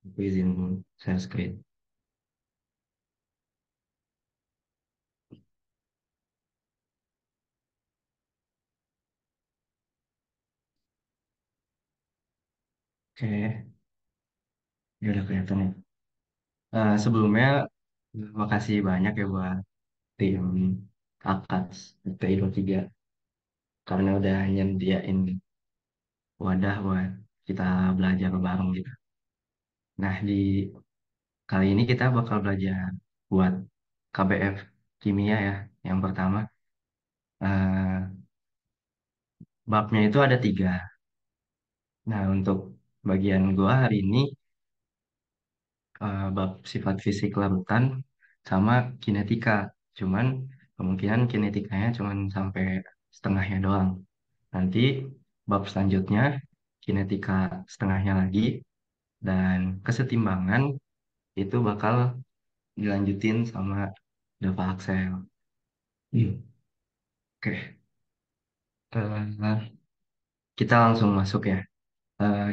Aku izin share screen. Oke, ya udah kelihatan ya. Sebelumnya, makasih banyak ya buat tim AKATS TI 3 karena udah nyediain wadah buat kita belajar bareng gitu. Nah, di kali ini kita bakal belajar buat KBF kimia ya. Yang pertama, eh, babnya itu ada 3. Nah, untuk bagian gua hari ini bab sifat fisik larutan sama kinetika. Cuman kemungkinan kinetikanya cuman sampai setengahnya doang. Nanti bab selanjutnya kinetika setengahnya lagi dan kesetimbangan itu bakal dilanjutin sama Dava Axel. Oke, kita langsung masuk ya.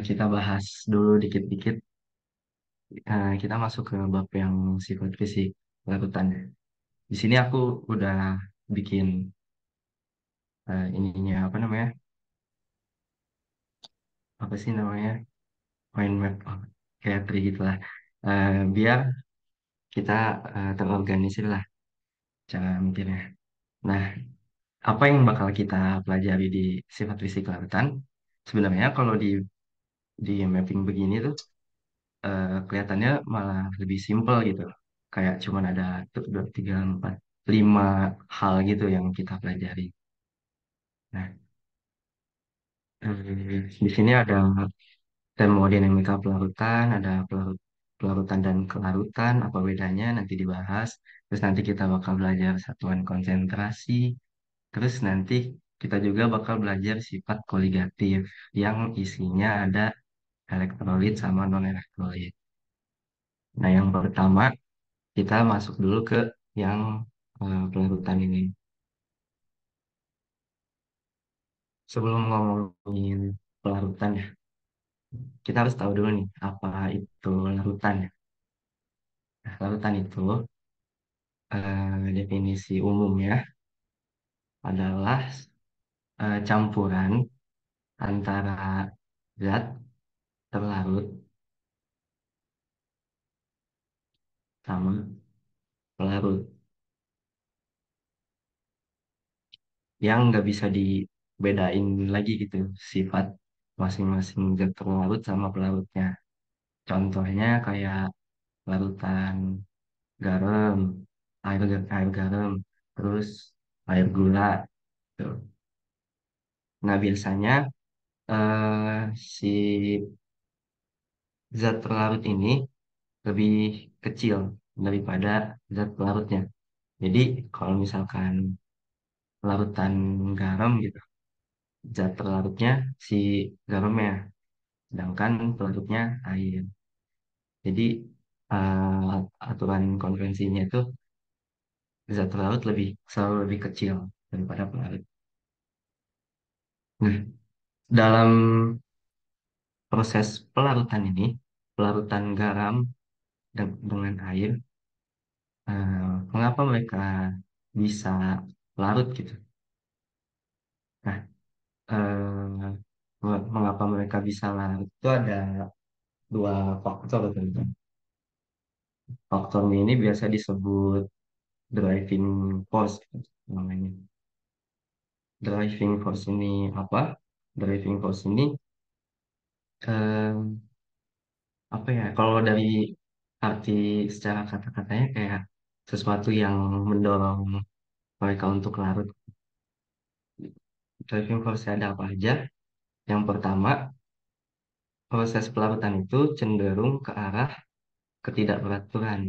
Kita bahas dulu dikit-dikit. Kita masuk ke bab yang sifat fisik larutan. Di sini aku udah bikin ininya apa namanya? Apa sih namanya? Mind map, kayak tri gitu lah. Biar kita terorganisir lah cara mikirnya. Nah, apa yang bakal kita pelajari di sifat fisik lautan? Sebenarnya kalau di mapping begini tuh kelihatannya malah lebih simpel gitu. Kayak cuman ada tuh, dua, tiga, empat, 5 hal gitu yang kita pelajari. Nah, di sini ada termodinamika pelarutan, ada pelarutan dan kelarutan, apa bedanya nanti dibahas. Terus nanti kita bakal belajar satuan konsentrasi. Terus nanti kita juga bakal belajar sifat koligatif yang isinya ada elektrolit sama non-elektrolit. Nah, yang pertama kita masuk dulu ke yang pelarutan ini. Sebelum ngomongin pelarutan ya, kita harus tahu dulu nih apa itu larutan ya. Nah, larutan itu definisi umumnya adalah campuran antara zat terlarut sama pelarut yang nggak bisa dibedain lagi gitu sifat masing-masing zat terlarut sama pelarutnya. Contohnya kayak larutan garam, air garam, terus air gula. Tuh. Nah, biasanya si zat terlarut ini lebih kecil daripada zat pelarutnya. Jadi kalau misalkan larutan garam gitu, zat terlarutnya si garamnya, sedangkan pelarutnya air. Jadi aturan konvensinya itu zat terlarut selalu lebih kecil daripada pelarut. Nah, dalam proses pelarutan ini, pelarutan garam dengan air, mengapa mereka bisa larut gitu? Nah, mengapa mereka bisa larut itu ada 2 faktor tentu. Faktor ini biasa disebut driving force gitu, namanya. Driving force ini apa? Driving force ini eh, apa ya? Kalau dari arti secara kata-katanya kayak sesuatu yang mendorong mereka untuk larut. Driving force ada apa aja? Yang pertama, proses pelarutan itu cenderung ke arah ketidakberaturan.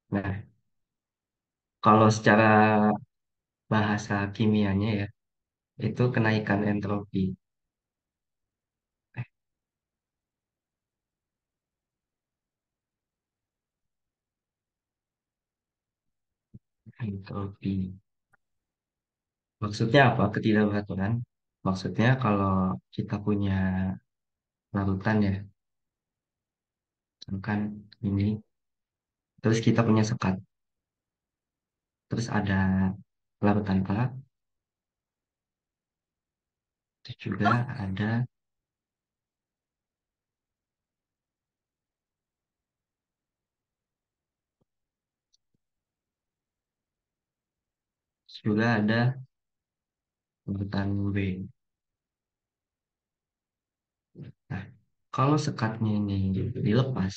Nah, kalau secara bahasa kimianya ya, itu kenaikan entropi. Eh, entropi. Maksudnya apa? Ketidakberaturan. Maksudnya kalau kita punya larutan ya, kan ini, terus kita punya sekat, terus ada larutan A, terus juga ada larutan B. Nah, kalau sekatnya ini dilepas,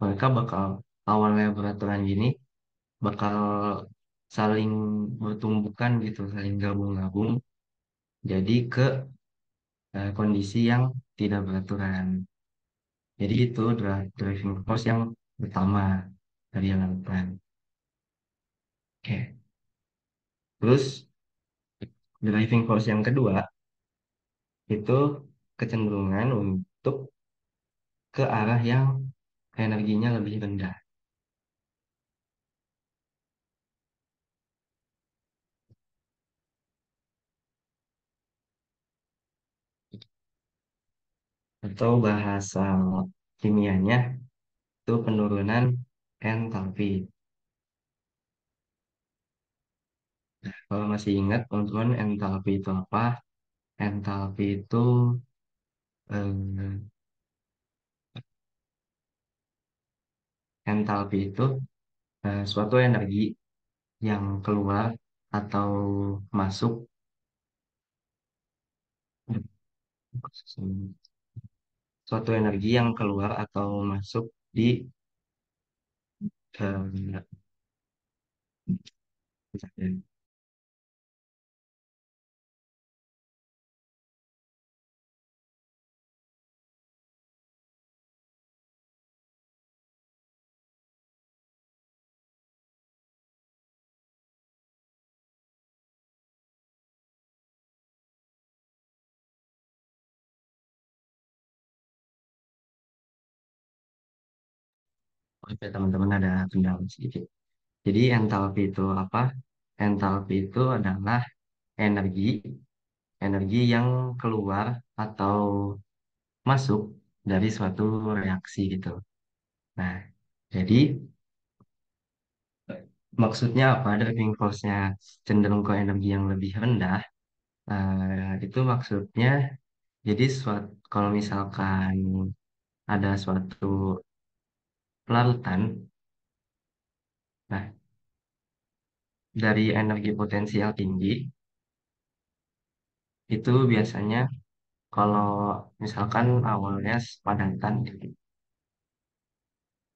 mereka bakal awalnya beraturan gini, bakal saling bertumbukan gitu, saling gabung-gabung, jadi ke kondisi yang tidak beraturan. Jadi itu driving force yang pertama dari lautan. Oke. Terus driving force yang kedua itu kecenderungan untuk ke arah yang energinya lebih rendah. Atau bahasa kimianya itu penurunan entalpi. Kalau masih ingat teman-teman entalpi itu apa? Entalpi itu eh, entalpi itu suatu energi yang keluar atau masuk, suatu energi yang keluar atau masuk di eh, oke, teman-teman ada kendala sedikit. Jadi entalpi itu apa? Entalpi itu adalah energi energi yang keluar atau masuk dari suatu reaksi gitu. Nah, jadi maksudnya apa? Driving force-nya cenderung ke energi yang lebih rendah. Itu maksudnya jadi kalau misalkan ada suatu larutan, nah dari energi potensial tinggi itu biasanya kalau misalkan awalnya padatan gitu,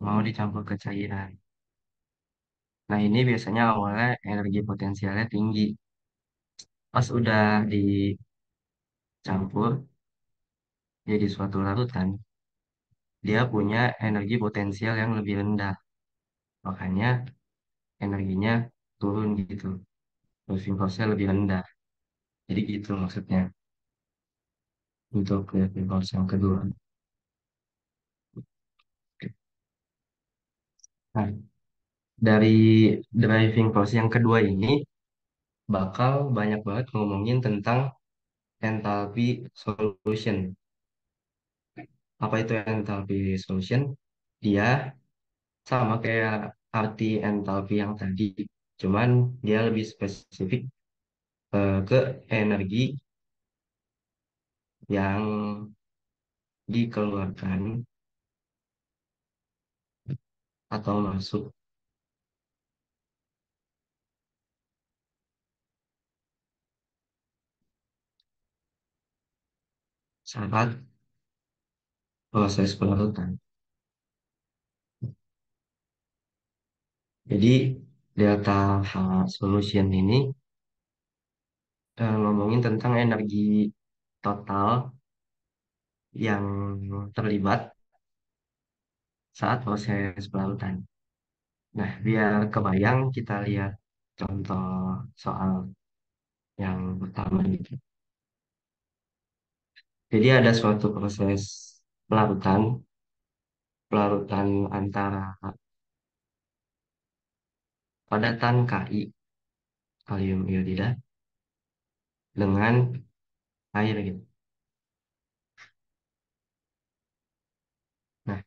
mau dicampur ke cairan. Nah ini biasanya awalnya energi potensialnya tinggi. Pas udah dicampur jadi suatu larutan, dia punya energi potensial yang lebih rendah. Makanya energinya turun gitu. Moving force-nya lebih rendah. Jadi gitu maksudnya untuk moving force yang kedua. Nah, dari driving force yang kedua ini bakal banyak banget ngomongin tentang enthalpy solution. Apa itu enthalpy solution? Dia sama kayak arti enthalpy yang tadi, cuman dia lebih spesifik ke energi yang dikeluarkan atau masuk saat proses pelarutan. Jadi delta H solution ini ngomongin tentang energi total yang terlibat saat proses pelarutan. Nah, biar kebayang kita lihat contoh soal yang pertama gitu. Jadi ada suatu proses pelarutan, pelarutan antara padatan Ki, kalium iodida, dengan air gitu. Nah,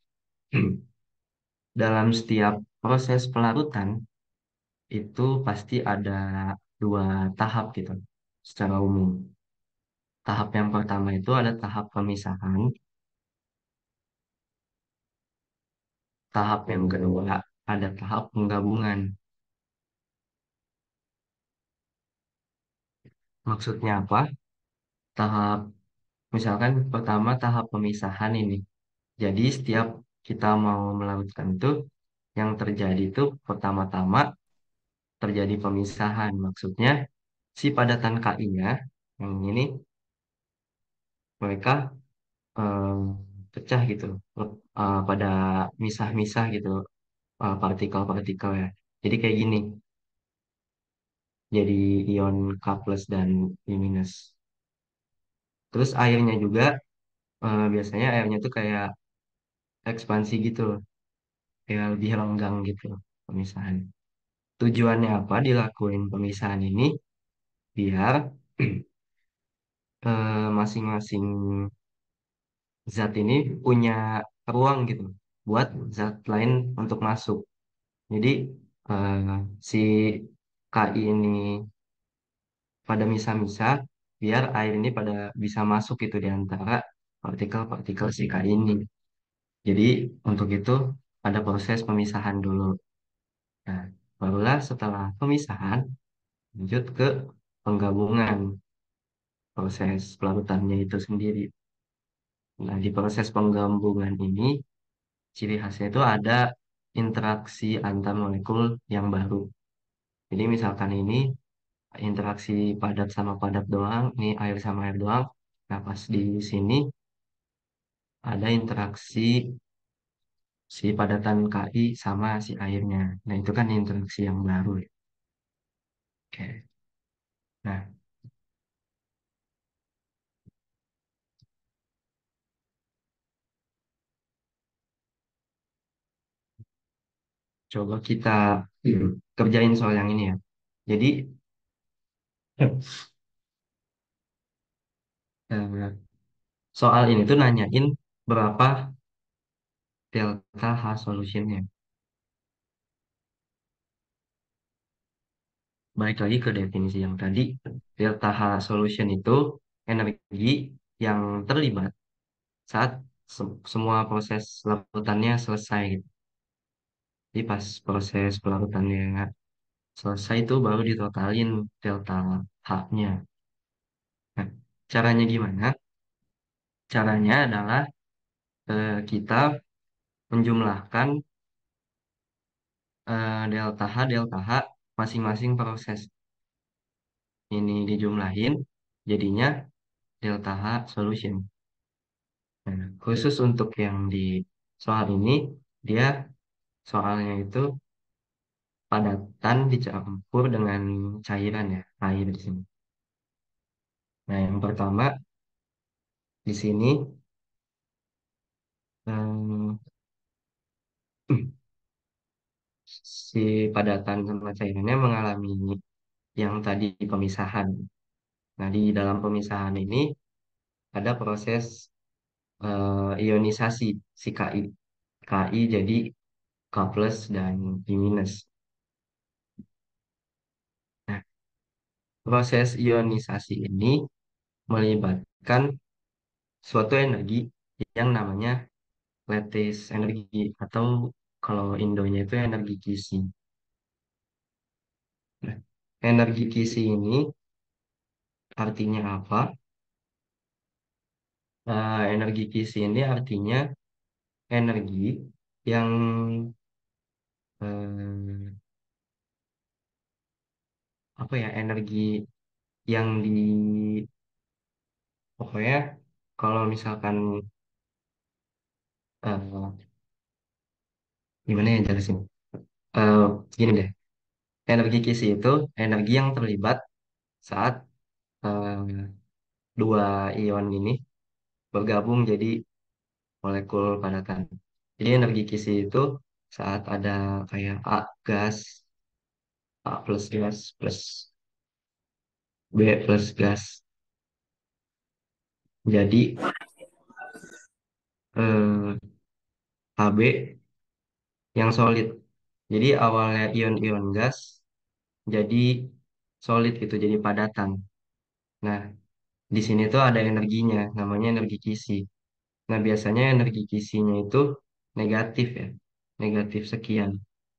dalam setiap proses pelarutan itu pasti ada dua tahap gitu secara umum. Tahap yang pertama itu ada tahap pemisahan, tahap yang kedua ada tahap penggabungan. Maksudnya apa? Tahap misalkan pertama tahap pemisahan ini. Jadi setiap kita mau melarutkan itu yang terjadi itu pertama-tama terjadi pemisahan. Maksudnya si padatan Ki-nya yang ini mereka eh, pecah gitu pada misah-misah gitu partikel-partikel ya. Jadi kayak gini, jadi ion K plus dan I minus. Terus airnya juga biasanya airnya tuh kayak ekspansi gitu, kayak lebih renggang gitu pemisahan. Tujuannya apa dilakuin pemisahan ini? Biar masing-masing zat ini punya ruang gitu buat zat lain untuk masuk. Jadi eh, si KI ini pada misah-misah biar air ini pada bisa masuk gitu di antara partikel-partikel si KI ini. Jadi untuk itu ada proses pemisahan dulu. Nah, barulah setelah pemisahan lanjut ke penggabungan proses pelarutannya itu sendiri. Nah, di proses penggabungan ini ciri khasnya itu ada interaksi antar molekul yang baru. Jadi misalkan ini interaksi padat sama padat doang, ini air sama air doang. Nah, pas di sini ada interaksi si padatan Ki sama si airnya. Nah, itu kan interaksi yang baru ya. Oke. Nah, coba kita kerjain soal yang ini ya. Jadi, eh, soal ini tuh nanyain berapa delta H solutionnya. Balik lagi ke definisi yang tadi, delta H solution itu energi yang terlibat saat semua proses larutannya selesai gitu. Jadi pas proses pelarutannya selesai itu baru ditotalin delta H-nya. Nah, caranya gimana? Caranya adalah kita menjumlahkan delta H masing-masing proses. Ini dijumlahin, jadinya delta H solution. Nah, khusus untuk yang di soal ini, dia soalnya itu padatan dicampur dengan cairan ya, air di sini. Nah, yang pertama di sini em, si padatan sama cairannya mengalami yang tadi pemisahan. Nah, di dalam pemisahan ini ada proses ionisasi si Ki. Ki jadi K plus dan I minus. Nah, proses ionisasi ini melibatkan suatu energi yang namanya lattice energi atau kalau Indonya itu energi kisi. Nah, energi kisi ini artinya apa? Energi kisi ini artinya energi yang eh, apa ya? Energi yang di pokoknya kalau misalkan eh, gimana ya jelasin? Eh, Gini deh, energi kisi itu energi yang terlibat saat eh, dua ion ini bergabung jadi molekul padatan. Jadi energi kisi itu saat ada kayak A gas, A plus gas plus B plus gas. Jadi eh, Hb yang solid. Jadi awalnya ion-ion gas jadi solid gitu, jadi padatan. Nah, di sini tuh ada energinya, namanya energi kisi. Nah, biasanya energi kisinya itu negatif ya, negatif sekian.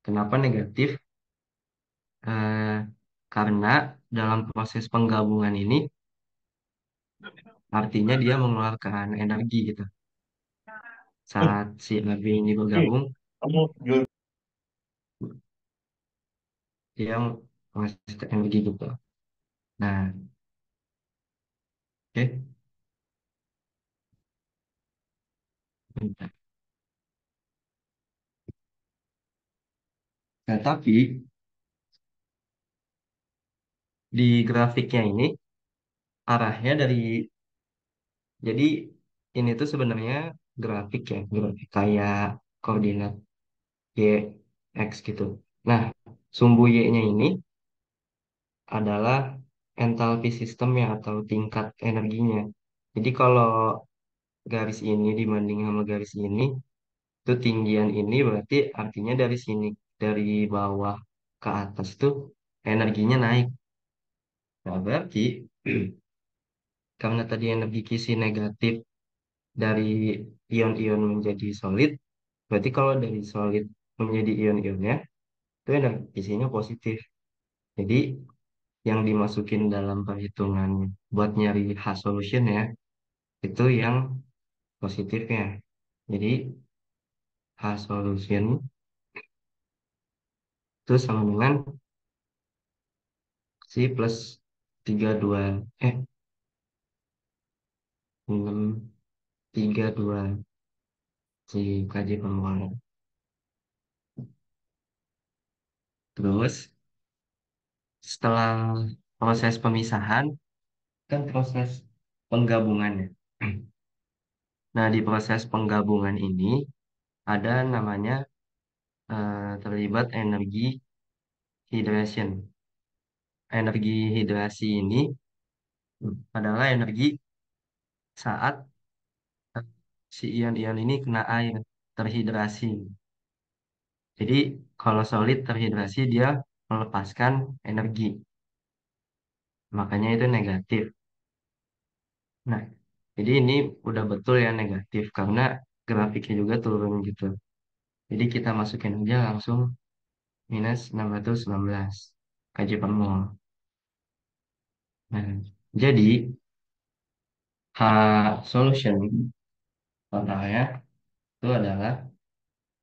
Kenapa negatif? Eh, karena dalam proses penggabungan ini, artinya dia mengeluarkan energi gitu. Saat si Ab ini bergabung, dia menghasilkan energi gitu. Nah, oke. Nah, tapi di grafiknya ini arahnya dari, jadi ini tuh sebenarnya grafik ya, grafik kayak koordinat Y, X gitu. Nah, sumbu Y-nya ini adalah entalpi sistemnya atau tingkat energinya. Jadi kalau garis ini dibanding sama garis ini, itu tinggian ini berarti artinya dari sini, dari bawah ke atas tuh energinya naik. Nah, berarti karena tadi energi kisi negatif dari ion-ion menjadi solid, berarti kalau dari solid menjadi ion-ionnya, itu energi kisinya positif. Jadi yang dimasukin dalam perhitungan buat nyari H solution ya, itu yang positifnya. Jadi H solution itu sama dengan si plus 32 6 32 si KJ pengeluaran. Terus setelah proses pemisahan kan proses penggabungannya. Nah, di proses penggabungan ini ada namanya terlibat energi hydration. Energi hidrasi ini adalah energi saat eh, si ion-ion ini kena air, terhidrasi. Jadi kalau solid terhidrasi dia melepaskan energi, makanya itu negatif. Nah, jadi ini udah betul ya negatif karena grafiknya juga turun gitu. Jadi kita masukin aja langsung minus 619 kJ per mol. Nah, jadi H solution totalnya itu adalah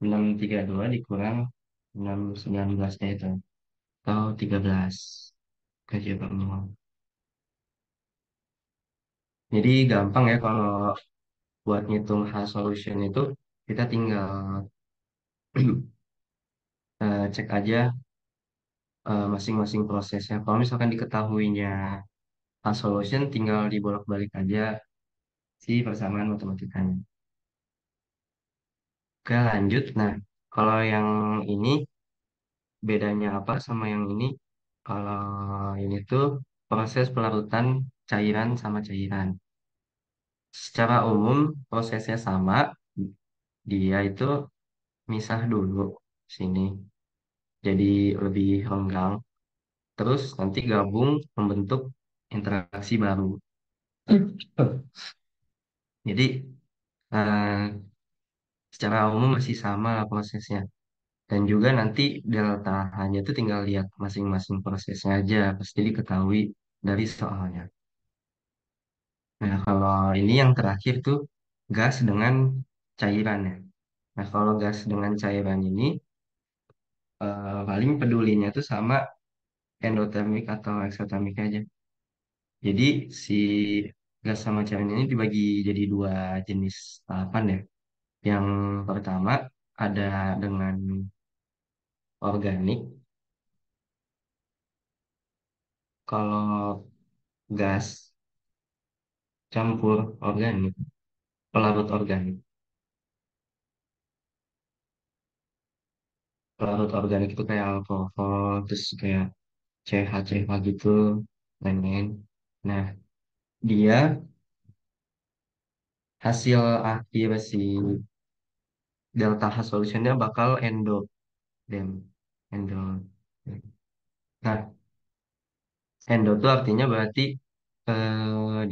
632 dikurang 619 nya itu atau 13 kJ per mol. Jadi gampang ya kalau buat ngitung H solution itu kita tinggal cek aja masing-masing prosesnya. Kalau misalkan diketahuinya H solution tinggal dibolak-balik aja si persamaan matematikanya. Oke, lanjut. Nah, kalau yang ini bedanya apa sama yang ini? Kalau ini tuh proses pelarutan cairan sama cairan. Secara umum prosesnya sama, dia itu misah dulu sini, jadi lebih renggang. Terus nanti gabung membentuk interaksi baru. Jadi eh, secara umum masih sama lah prosesnya. Dan juga nanti delta hanya itu tinggal lihat masing-masing prosesnya aja, pasti diketahui dari soalnya. Nah, kalau ini yang terakhir tuh gas dengan cairan ya. Nah, kalau gas dengan cairan ini paling pedulinya tuh sama endotermik atau eksotermik aja. Jadi si gas sama cairan ini dibagi jadi dua jenis tahapan ya. Yang pertama ada dengan organik. Kalau gas campur organik, pelarut organik. Pelarut organik itu kayak alkohol, terus kayak CH, CH gitu. lain-lain. Nah, dia hasil akhir si delta H solutionnya bakal endo dem endo. Nah, endo itu artinya berarti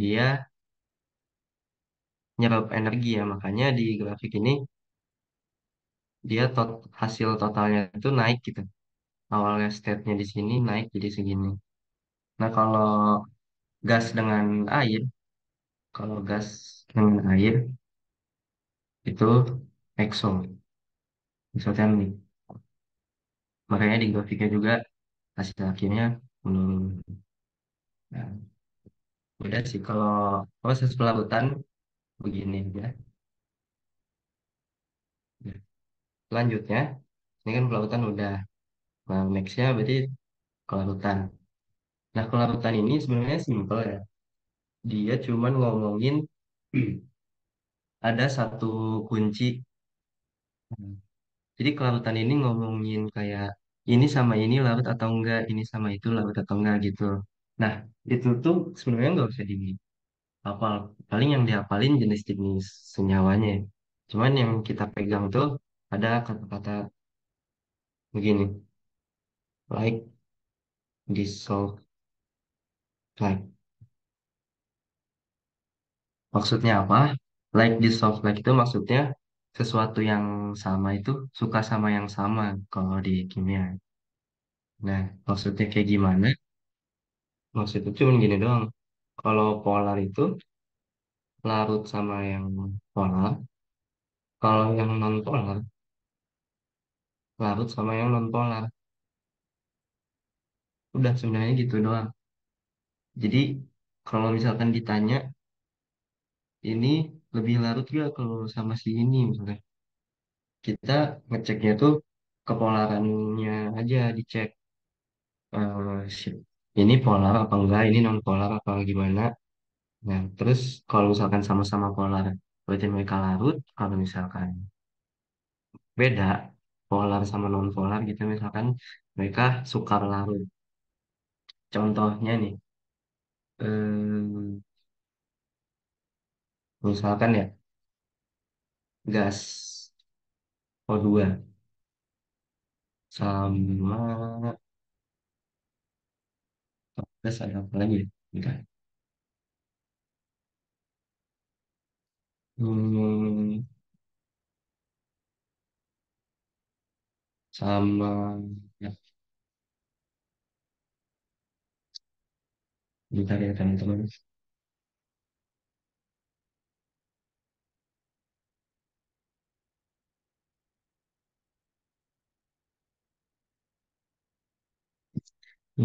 dia nyerap energi ya, makanya di grafik ini dia hasil totalnya itu naik gitu. Awalnya state-nya di sini naik jadi segini. Nah, gas dengan air, kalau gas dengan air itu exo, exothermic. Makanya di grafiknya juga hasil akhirnya menurun. Nah, udah sih kalau proses pelarutan begini ya. Ya. Selanjutnya, ini kan pelarutan udah. Nah, nextnya berarti kelarutan. Nah, kelarutan ini sebenarnya simpel ya. Dia cuman ngomongin ada satu kunci. Jadi kelarutan ini ngomongin kayak ini sama ini larut atau enggak, ini sama itu larut atau enggak gitu. Nah, itu tuh sebenarnya nggak usah dihafal. Paling yang dihafalin jenis-jenis senyawanya. Cuman yang kita pegang tuh ada kata-kata begini, like, dissolve, like. Maksudnya apa? Like, dissolve, like itu maksudnya sesuatu yang sama itu suka sama yang sama kalau di kimia. Nah, maksudnya kayak gimana? Maksudnya cuma gini doang. Kalau polar itu larut sama yang polar. Kalau yang non polar larut sama yang non polar. Udah sebenarnya gitu doang. Jadi kalau misalkan ditanya ini lebih larut gak kalau sama si ini misalnya. Kita ngeceknya tuh kepolarannya aja dicek. Ini polar apa enggak, ini non polar apa gimana. Nah, terus kalau misalkan sama-sama polar, berarti mereka larut. Kalau misalkan beda, polar sama non polar gitu, misalkan mereka sukar larut. Contohnya nih, eh, misalkan ya, gas O2 sama gas ada apa lagi ya? Bentar. Hmm, sama ya, bentar ya teman-teman.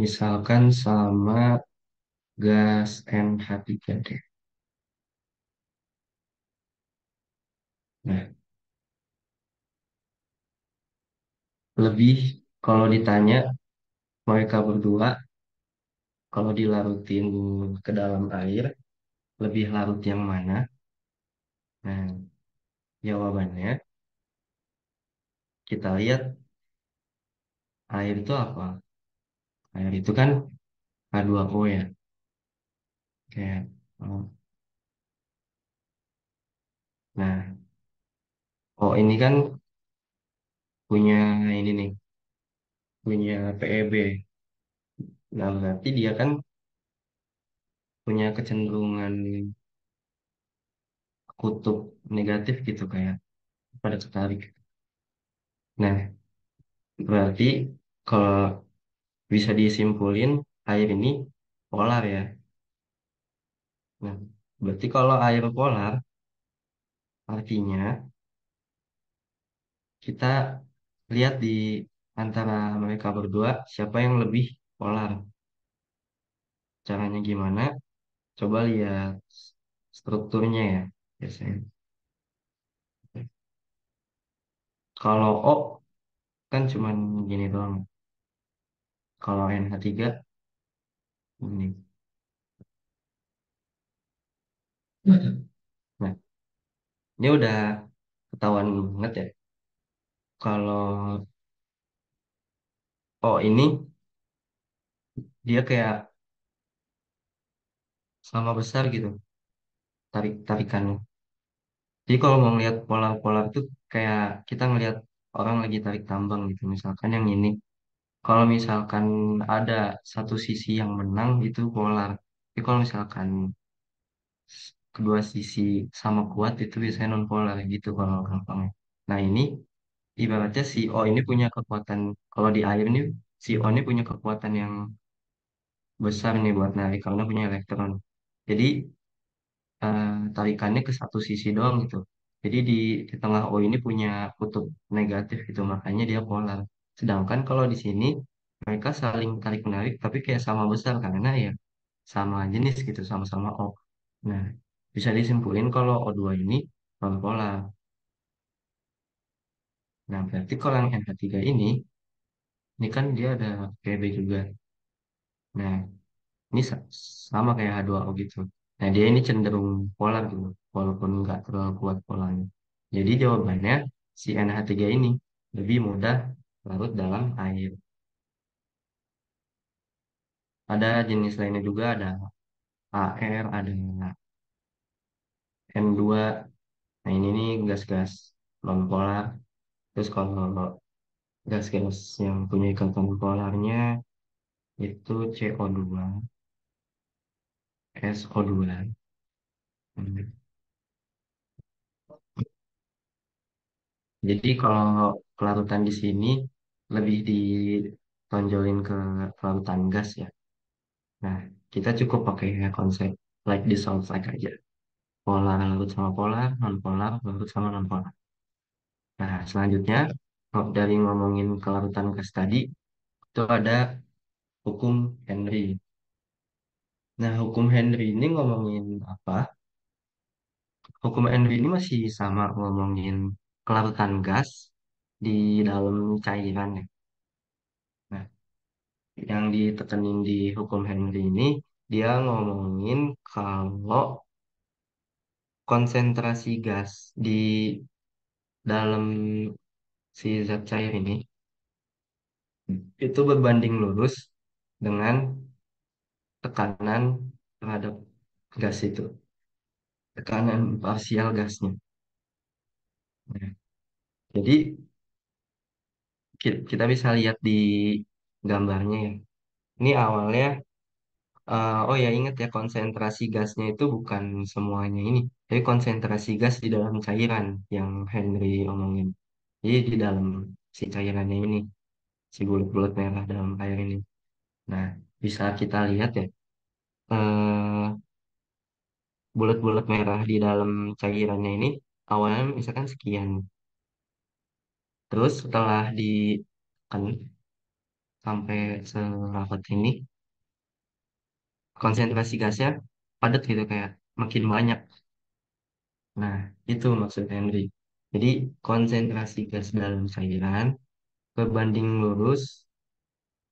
Misalkan sama gas NH3 deh. Nah, lebih kalau ditanya mereka berdua kalau dilarutin ke dalam air lebih larut yang mana? Nah, jawabannya kita lihat air itu apa? Air itu kan H2O ya. Kayak oh, nah, oh ini kan punya ini nih, punya PEB. Nah, berarti dia kan punya kecenderungan kutub negatif gitu kayak pada ketarik. Nah, berarti kalau bisa disimpulin air ini polar ya. Nah, berarti kalau air polar artinya kita lihat di antara mereka berdua siapa yang lebih polar. Caranya gimana? Coba lihat strukturnya ya biasanya. Kalau O kan cuman gini doang. Kalau NH3 ini. Nah, ini udah ketahuan banget ya. Kalau O ini dia kayak sama besar gitu tarikannya. Jadi kalau mau ngeliat polar-polar itu kayak kita ngeliat orang lagi tarik tambang gitu. Misalkan yang ini, kalau misalkan ada satu sisi yang menang itu polar. Tapi kalau misalkan kedua sisi sama kuat itu biasanya non polar gitu kalau gampangnya. Nah ini ibaratnya si O ini punya kekuatan, kalau di air ini si O ini punya kekuatan yang besar nih buat narik karena punya elektron. Jadi eh, tarikannya ke satu sisi doang gitu. Jadi di tengah O ini punya kutub negatif gitu, makanya dia polar. Sedangkan kalau di sini mereka saling tarik menarik tapi kayak sama besar karena ya sama jenis gitu, sama-sama O. Nah, bisa disimpulin kalau O2 ini non polar. Nah, berarti kalau yang NH3 ini kan dia ada Pb juga. Nah, ini sama kayak H2O gitu. Nah, dia ini cenderung polar gitu, walaupun nggak terlalu kuat polarnya. Jadi jawabannya si NH3 ini lebih mudah larut dalam air. Ada jenis lainnya juga, ada AR, ada N2. Nah, ini nih gas-gas non polar. Terus kalau gas-gas yang punya ikatan polarnya itu CO2, SO2. Hmm. Jadi kalau kelarutan di sini lebih ditonjolin ke kelarutan gas ya. Nah, kita cukup pakai konsep like dissolve like aja. Polar larut sama polar, non polar larut sama non polar. Nah, selanjutnya dari ngomongin kelarutan gas tadi itu ada hukum Henry. Nah, hukum Henry ini ngomongin apa? Hukum Henry ini masih sama ngomongin kelarutan gas di dalam cairan ya. Nah, yang ditekenin di hukum Henry ini, dia ngomongin kalau konsentrasi gas di dalam si zat cair ini itu berbanding lurus dengan tekanan terhadap gas itu, tekanan parsial gasnya. Nah, jadi kita bisa lihat di gambarnya ya. Ini awalnya, oh ya ingat ya konsentrasi gasnya itu bukan semuanya ini, tapi konsentrasi gas di dalam cairan yang Henry omongin. Jadi di dalam si cairannya ini, si bulat-bulat merah dalam air ini. Nah, bisa kita lihat ya, eh, bulat-bulat merah di dalam cairannya ini awalnya misalkan sekian. Terus setelah ditekan sampai serapat ini, konsentrasi gasnya padat gitu kayak makin banyak. Nah, itu maksud Henry. Jadi konsentrasi gas dalam cairan berbanding lurus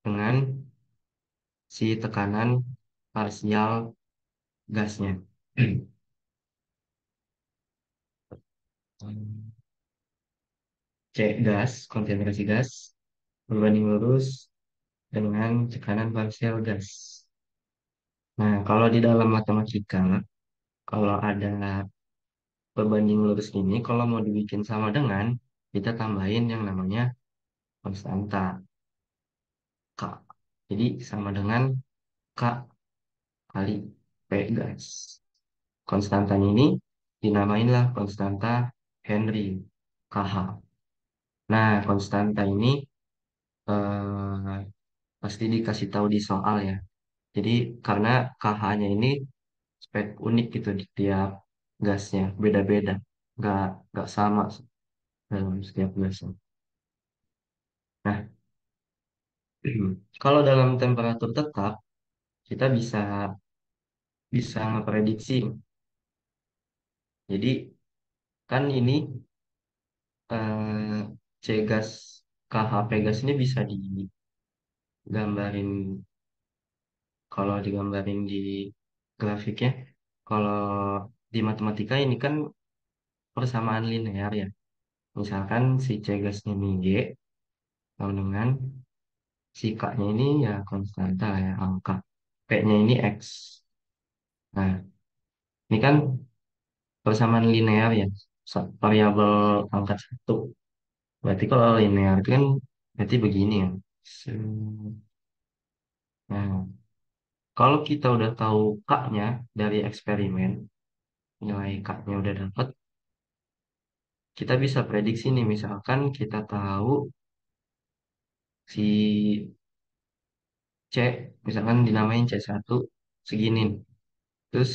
dengan si tekanan parsial gasnya. C gas, konsentrasi gas berbanding lurus dengan tekanan parsial gas. Nah, kalau di dalam matematika, kalau ada berbanding lurus ini, kalau mau dibikin sama dengan, kita tambahin yang namanya konstanta K. Jadi sama dengan K kali P gas. Konstantanya ini dinamainlah konstanta Henry, KH. Nah, konstanta ini eh, pasti dikasih tahu di soal ya. Jadi karena KH-nya ini spek unik gitu di tiap gasnya, beda-beda, nggak nggak sama dalam setiap gasnya. Nah, kalau dalam temperatur tetap kita bisa bisa memprediksi. Jadi kan ini C gas KHP gas ini bisa digambarin, kalau digambarin di grafiknya. Kalau di matematika ini kan persamaan linear ya. Misalkan si C gasnya ini Y sama dengan si K-nya ini ya konstanta ya angka. P-nya ini X. Nah, ini kan persamaan linear ya, variabel angka satu. Berarti kalau linear itu kan berarti begini ya. Se- Nah, kalau kita udah tahu K-nya dari eksperimen, nilai K-nya udah dapat, kita bisa prediksi nih, misalkan kita tahu si C, misalkan dinamain C1 segini, terus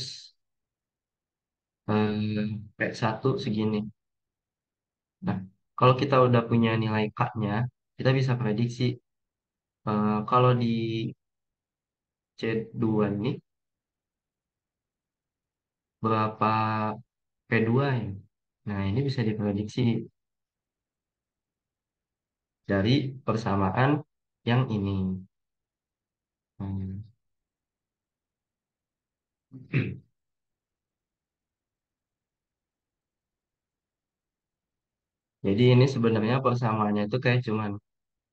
P1 segini. Nah, kalau kita udah punya nilai K-nya, kita bisa prediksi kalau di C2 ini berapa P2 ya. Nah, ini bisa diprediksi dari persamaan yang ini. Hmm. Jadi ini sebenarnya persamaannya itu kayak cuman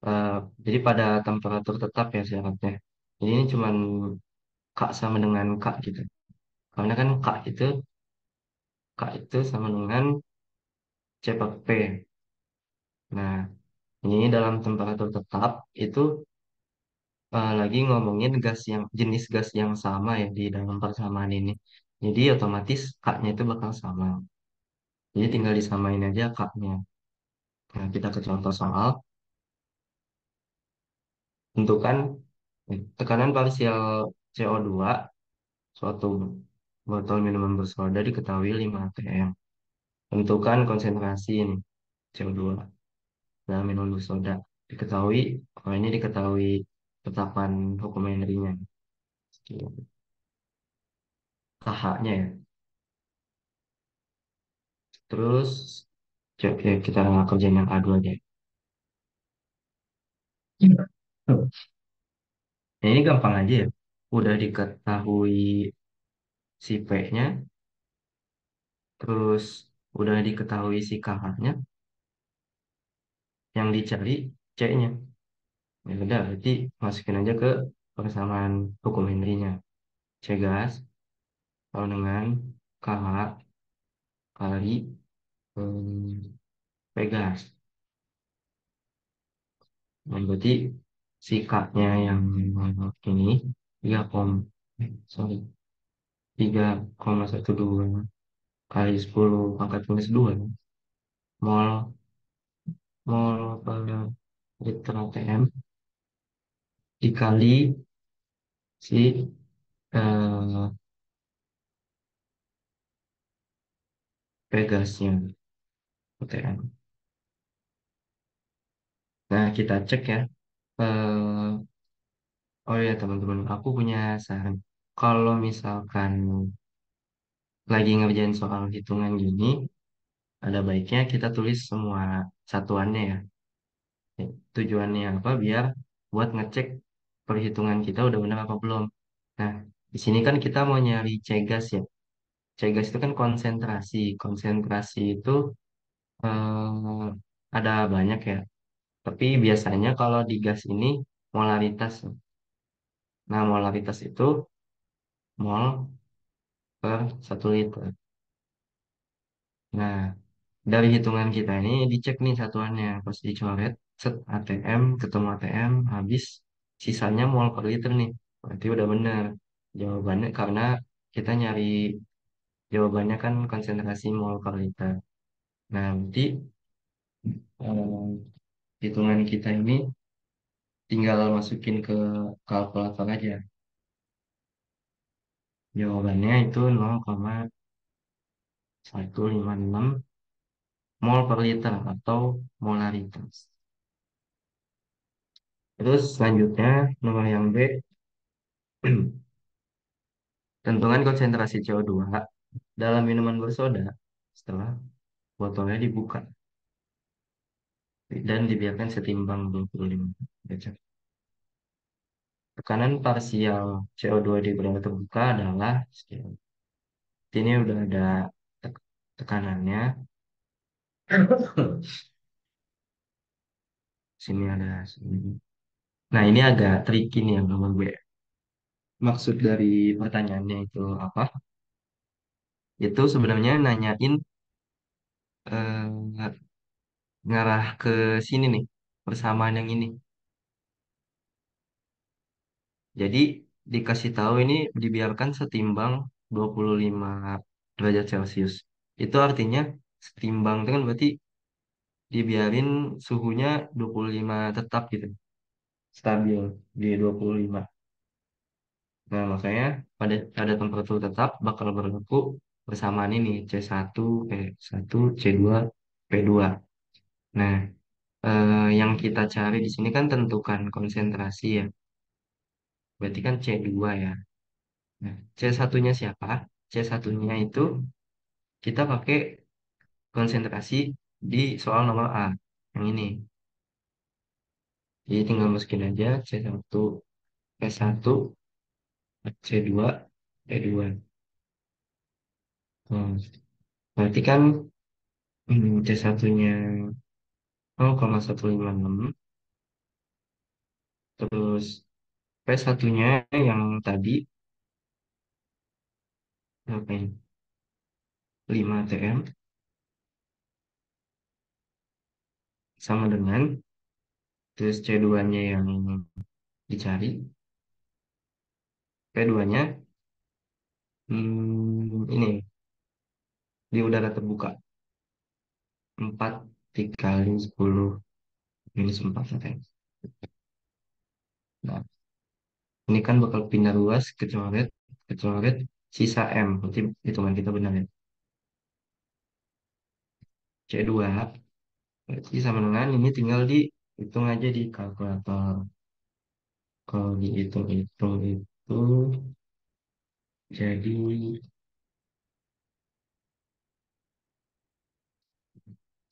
eh, jadi pada temperatur tetap ya syaratnya. Jadi ini cuman K sama dengan K gitu. Karena kan K itu sama dengan C per P. Nah, ini dalam temperatur tetap itu lagi ngomongin gas yang jenis gas yang sama ya di dalam persamaan ini. Jadi otomatis K-nya itu bakal sama. Jadi tinggal disamain aja K-nya. Nah, kita ke contoh soal tentukan tekanan parsial CO2 suatu botol minuman bersoda diketahui 5 atm. Tentukan konsentrasi ini CO2 dalam minuman bersoda. Diketahui, ini diketahui tetapan hukum energinya. KH-nya ya. Terus coba kita kerjain yang A2 aja. Iya. Nah, ini gampang aja ya. Udah diketahui si P-nya, terus udah diketahui si KH-nya, yang dicari C-nya. Ya udah, berarti masukin aja ke persamaan hukum Henry-nya. C gas sama dengan KH kali P gas. Nah, berarti si K-nya yang ini 3 sorry, 3,12 kali 10 pangkat minus 2 mol mol per liter ATM dikali si eh, Pegasnya ATM. Nah, kita cek ya. Oh ya teman-teman, aku punya saran. Kalau misalkan lagi ngerjain soal hitungan gini, ada baiknya kita tulis semua satuannya ya. Tujuannya apa? Biar buat ngecek perhitungan kita udah benar apa belum. Nah, di sini kan kita mau nyari Cegas ya. Cegas itu kan konsentrasi. Konsentrasi itu ada banyak ya. Tapi biasanya kalau di gas ini molaritas. Nah, molaritas itu mol per 1 liter. Nah, dari hitungan kita ini dicek nih satuannya. Pas dicoret, set ATM, ketemu ATM, habis sisanya mol per liter nih. Berarti udah bener jawabannya karena kita nyari jawabannya kan konsentrasi mol per liter. Nah, berarti hitungan kita ini tinggal masukin ke kalkulator aja. Jawabannya itu 0,156 mol per liter atau molaritas. Terus selanjutnya nomor yang B, tentukan konsentrasi CO2 dalam minuman bersoda setelah botolnya dibuka dan dibiarkan setimbang 25 derajat. Tekanan parsial CO2 di udara terbuka adalah sekian. Ini udah ada tekanannya. Sini ada sini. Nah, ini agak tricky nih yang nomor B. maksud dari pertanyaannya itu apa? Itu sebenarnya nanyain eh, ngarah ke sini nih, persamaan yang ini. Jadi dikasih tahu ini dibiarkan setimbang 25 derajat Celcius. Itu artinya setimbang itu kan berarti dibiarin suhunya 25 tetap gitu, stabil di 25. Nah, makanya pada temperatur tetap bakal berlaku persamaan ini C1, P1, C2, P2. Nah, yang kita cari di sini kan tentukan konsentrasi ya. Berarti kan C2 ya. Nah, C1-nya siapa? C1-nya itu kita pakai konsentrasi di soal nomor A. Yang ini. Jadi tinggal masukin aja C1, P1, C2, P2. Hmm, berarti kan C1-nya 0,156, terus P1-nya yang tadi berapa ini? 5 TM sama dengan, terus C2-nya yang dicari, P2-nya ini di udara terbuka 4 dikali 10 minus 4 atm. Nah, ini kan bakal pindah luas ke coret sisa M. Berarti hitungan kita benar ya. C2 berarti sama dengan ini tinggal dihitung aja di kalkulator. Kalau dihitung-hitung itu jadi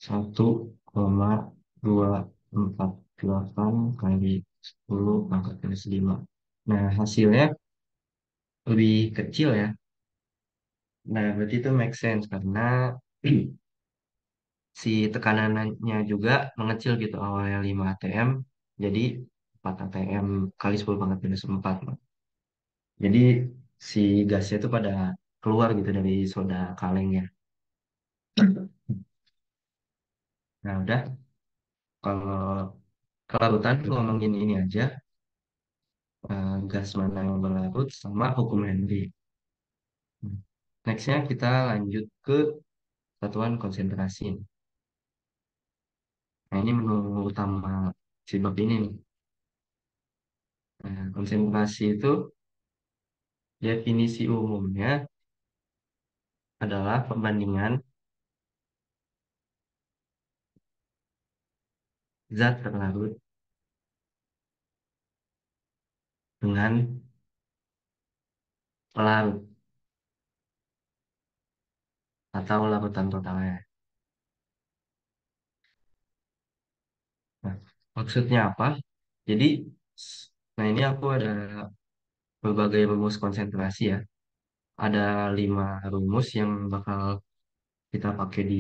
1,248 kali 10 pangkat minus 5. Nah, hasilnya lebih kecil ya. Nah, berarti itu make sense karena si tekanannya juga mengecil gitu, awalnya 5 atm jadi 4 atm kali 10 pangkat minus 4. Jadi si gasnya itu pada keluar gitu dari soda kalengnya. Nah, udah, kalau kelarutan ngomongin ini aja, gas mana yang berlarut sama hukum Henry. Nextnya kita lanjut ke satuan konsentrasi. Nah, ini menu utama si bab ini nih. Nah, konsentrasi itu definisi umumnya adalah perbandingan zat terlarut dengan pelarut atau larutan totalnya. Nah, maksudnya apa? Jadi, nah ini aku ada berbagai rumus konsentrasi ya. Ada 5 rumus yang bakal kita pakai di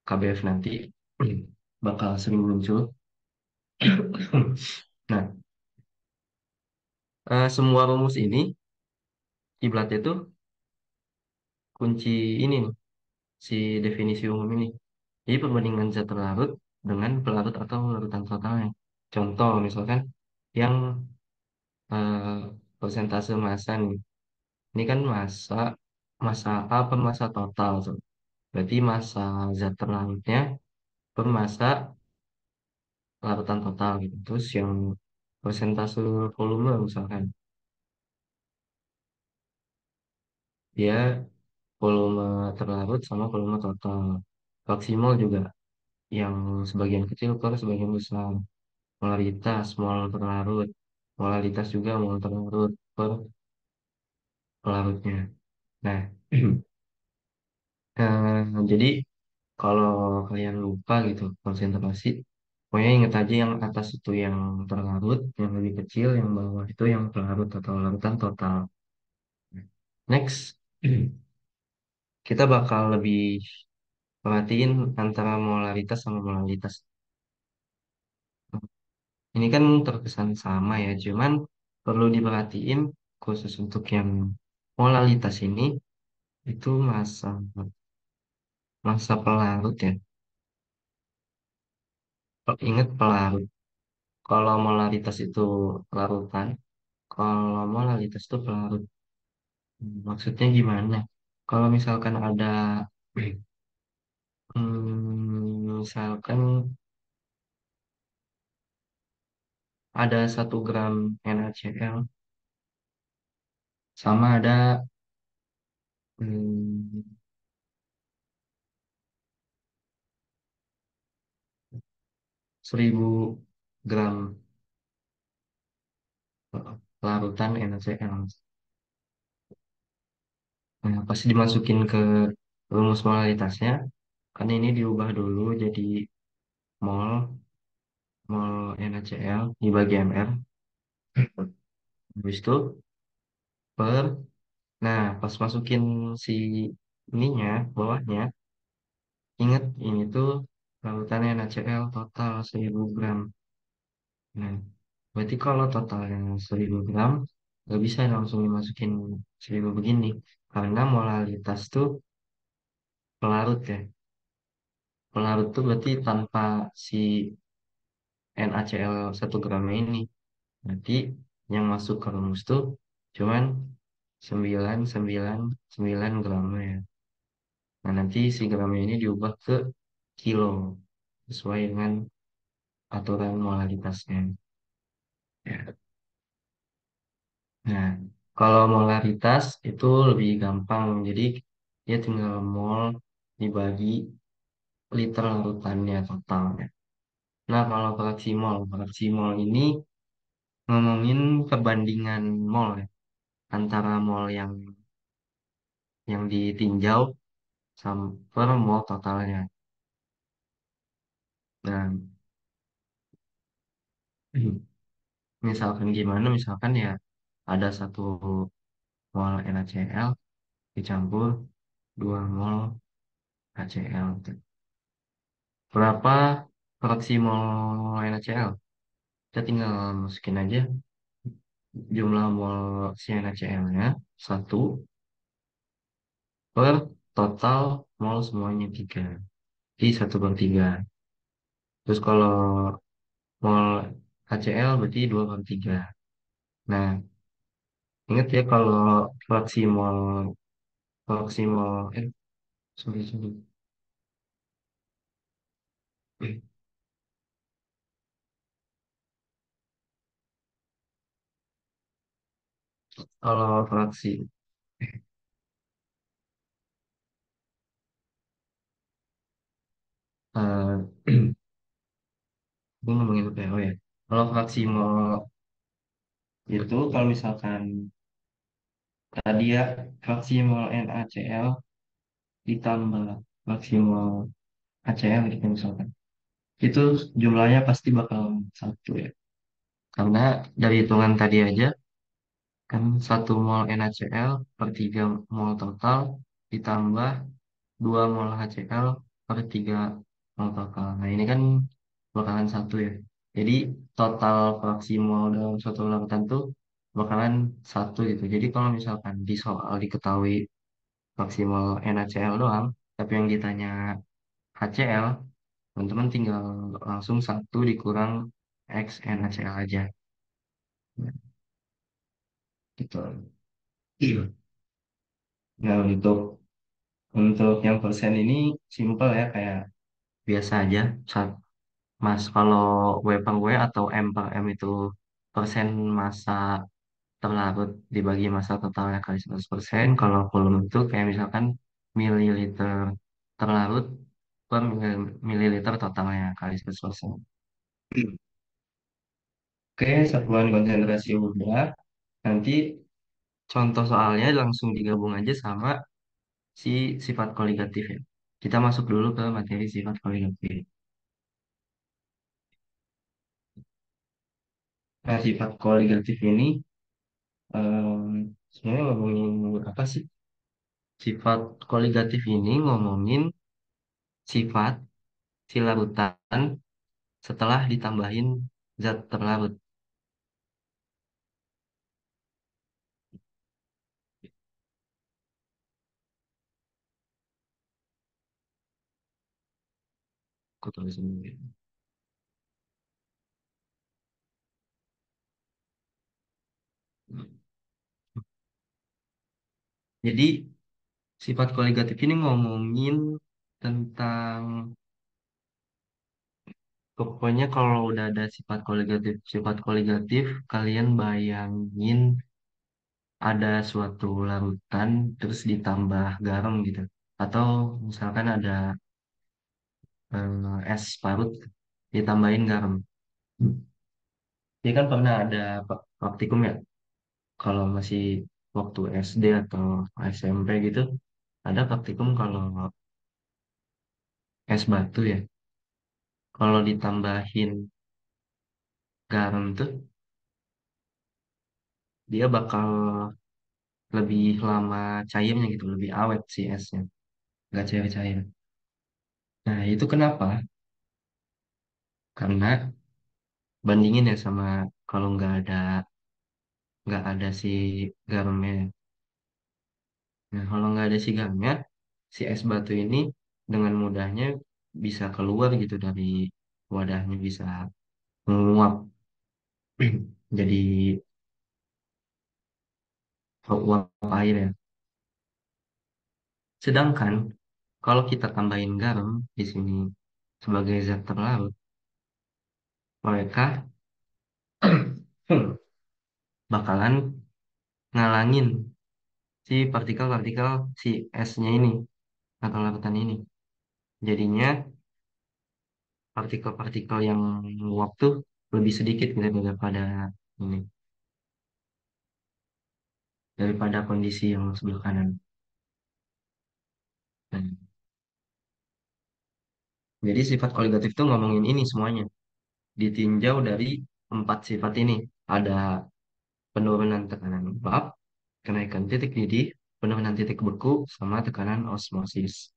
KBF nanti. Bakal sering muncul. Nah, semua rumus ini kiblatnya tuh kunci ini nih, si definisi umum ini. Jadi perbandingan zat terlarut dengan pelarut atau larutan totalnya. Contoh misalkan yang eh, persentase massa nih. Ini kan massa A per massa total tuh. Berarti massa zat terlarutnya per massa larutan total gitu. Terus yang persentase volume misalkan dia volume terlarut sama volume total. Maksimal juga yang sebagian kecil per sebagian besar. Molaritas, mol terlarut. Molaritas juga mol terlarut per pelarutnya. Nah, jadi kalau kalian lupa gitu konsentrasi, pokoknya ingat aja yang atas itu yang terlarut, yang lebih kecil, yang bawah itu yang pelarut atau larutan total. Next, kita bakal lebih perhatiin antara molaritas sama molalitas. Ini kan terkesan sama ya, cuman perlu diperhatiin khusus untuk yang molalitas ini itu masa masa pelarut ya. Ingat pelarut. Kalau molalitas itu larutan, kalau molalitas itu pelarut. Maksudnya gimana? Kalau misalkan ada misalkan ada 1 gram NaCl sama ada hmm, 1.000 gram larutan NaCl. Nah, pasti dimasukin ke rumus molalitasnya. Kan ini diubah dulu jadi mol, mol NaCl dibagi mR. Habis itu per, nah pas masukin si ininya, bawahnya, inget ini tuh larutan NaCl total 1.000 gram. Nah, berarti kalau totalnya 1.000 gram, nggak bisa langsung dimasukin 1.000 begini. Karena molalitas tuh pelarut ya. Pelarut tuh berarti tanpa si NaCl 1 gramnya ini. Berarti yang masuk ke rumus tuh cuman 999 gramnya. Nah, nanti si gramnya ini diubah ke kilo sesuai dengan aturan molaritasnya. Ya. Nah, kalau molaritas itu lebih gampang. Jadi dia tinggal mol dibagi liter larutannya totalnya. Nah, kalau fraksi mol ini ngomongin perbandingan mol ya, antara mol yang ditinjau sama per mol totalnya. Nah, misalkan gimana? Misalkan ya ada 1 mol NaCl dicampur 2 mol HCl. Berapa fraksi mol NaCl? Kita tinggal masukin aja jumlah mol CaNaCl-nya 1 per total mol semuanya 3. Jadi 1/3. Terus kalau mol HCl berarti 2/3. Nah, ingat ya kalau fraksi mol, fraksi mol, sorry, sorry. Kalau fraksi, gue ngomongin apa ya? Oh ya, kalau fraksi mol itu kalau misalkan tadi ya fraksi mol NaCl ditambah fraksi mol HCl gitu misalkan. Itu jumlahnya pasti bakal satu ya. Karena dari hitungan tadi aja, kan 1 mol NaCl per 3 mol total ditambah 2 mol HCl per 3 mol total. Nah ini kan bakalan satu ya. Jadi total fraksi mol dalam suatu larutan tuh bakalan satu gitu. Jadi kalau misalkan di soal diketahui fraksi mol NaCl doang, tapi yang ditanya HCl, teman-teman tinggal langsung satu dikurang X NaCl aja. Nah, gitu. Iya. Nah, untuk yang persen ini simpel ya kayak biasa aja. Mas kalau W per W atau M per M itu persen massa terlarut dibagi massa totalnya kali 100%. Kalau volume itu kayak misalkan mililiter terlarut per mililiter totalnya kali 100%. Oke, satuan konsentrasi udah. Nanti contoh soalnya langsung digabung aja sama si sifat koligatif ya. Kita masuk dulu ke materi sifat koligatif. Nah, sifat koligatif ini sebenarnya ngomongin apa sih? Sifat koligatif ini ngomongin sifat si larutan setelah ditambahin zat terlarut. Aku tulisin dulu ya. Jadi sifat koligatif ini ngomongin tentang, pokoknya kalau udah ada sifat koligatif, kalian bayangin ada suatu larutan terus ditambah garam gitu. Atau misalkan ada es parut ditambahin garam. Dia kan pernah ada praktikum ya, kalau masih waktu SD atau SMP gitu, ada praktikum kalau es batu ya, kalau ditambahin garam tuh dia bakal lebih lama cairnya gitu, lebih awet si esnya, nggak cair-cair. Nah itu kenapa? Karena bandingin ya sama kalau nggak ada si garamnya. Nah kalau nggak ada si garamnya, si es batu ini dengan mudahnya bisa keluar gitu dari wadahnya, bisa menguap jadi uap air ya. Sedangkan kalau kita tambahin garam di sini sebagai zat terlarut, mereka bakalan ngalangin si partikel-partikel si esnya ini atau larutan ini. Jadinya partikel-partikel yang menguap tuh lebih sedikit gitu daripada ini, daripada kondisi yang sebelah kanan. Dan jadi sifat koligatif tuh ngomongin ini semuanya. Ditinjau dari empat sifat ini. Ada penurunan tekanan uap, kenaikan titik didih, penurunan titik beku, sama tekanan osmosis.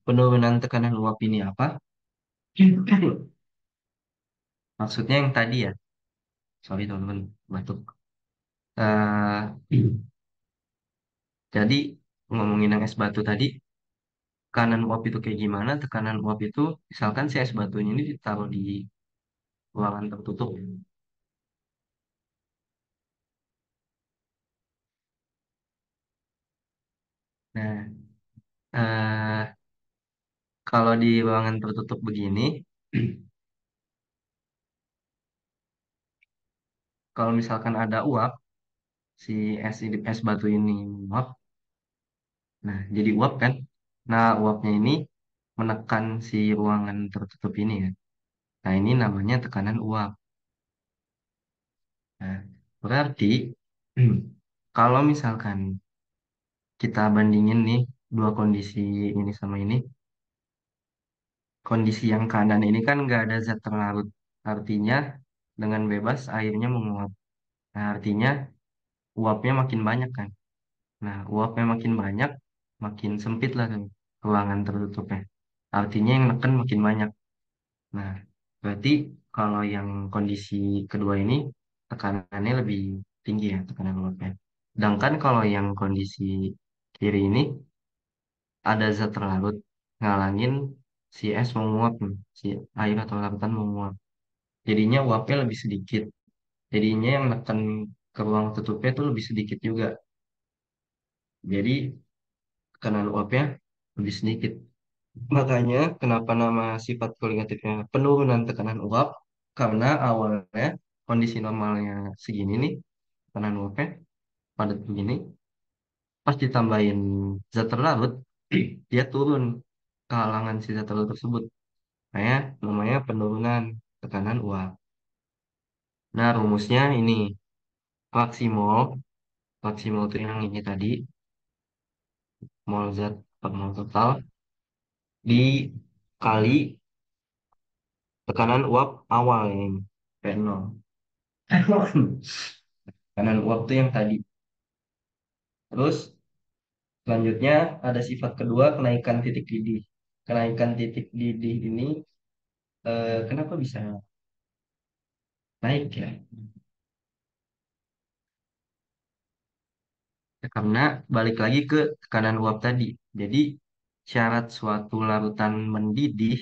Penurunan tekanan uap ini apa? Maksudnya yang tadi ya, sorry teman-teman, batuk. Eh, jadi ngomongin yang es batu tadi, tekanan uap itu kayak gimana? Tekanan uap itu, misalkan si es batunya ini ditaruh di ruangan tertutup. Nah, eh, kalau di ruangan tertutup begini, kalau misalkan ada uap, si es batu ini uap, nah jadi uap kan? Nah, uapnya ini menekan si ruangan tertutup ini ya. Nah, ini namanya tekanan uap. Nah, berarti kalau misalkan kita bandingin nih dua kondisi ini sama ini, kondisi yang kanan ini kan nggak ada zat terlarut. Artinya dengan bebas airnya menguap. Nah, artinya uapnya makin banyak kan. Nah, uapnya makin banyak, makin sempit lah kan ruangan tertutupnya. Artinya yang neken makin banyak. Nah, berarti kalau yang kondisi kedua ini tekanannya lebih tinggi ya, tekanan uapnya. Sedangkan kalau yang kondisi kiri ini ada zat terlarut ngalangin si es menguap nih, si air atau larutan menguap. Jadinya uapnya lebih sedikit. Jadinya yang neken ke ruang tutupnya itu lebih sedikit juga. Jadi tekanan uapnya lebih sedikit. Makanya kenapa nama sifat koligatifnya penurunan tekanan uap, karena awalnya kondisi normalnya segini nih, tekanan uapnya padat begini, pas ditambahin zat terlarut, dia turun ke halangan si zat terlarut tersebut. Namanya penurunan tekanan uap. Nah, rumusnya ini, maksimal, maksimal itu yang ini tadi, mol zat per mol total, dikali tekanan uap awal ini, P0. Tekanan uap itu yang tadi. Terus selanjutnya ada sifat kedua, kenaikan titik didih. Kenaikan titik didih ini kenapa bisa naik ya? Ya, karena balik lagi ke tekanan uap tadi. Jadi syarat suatu larutan mendidih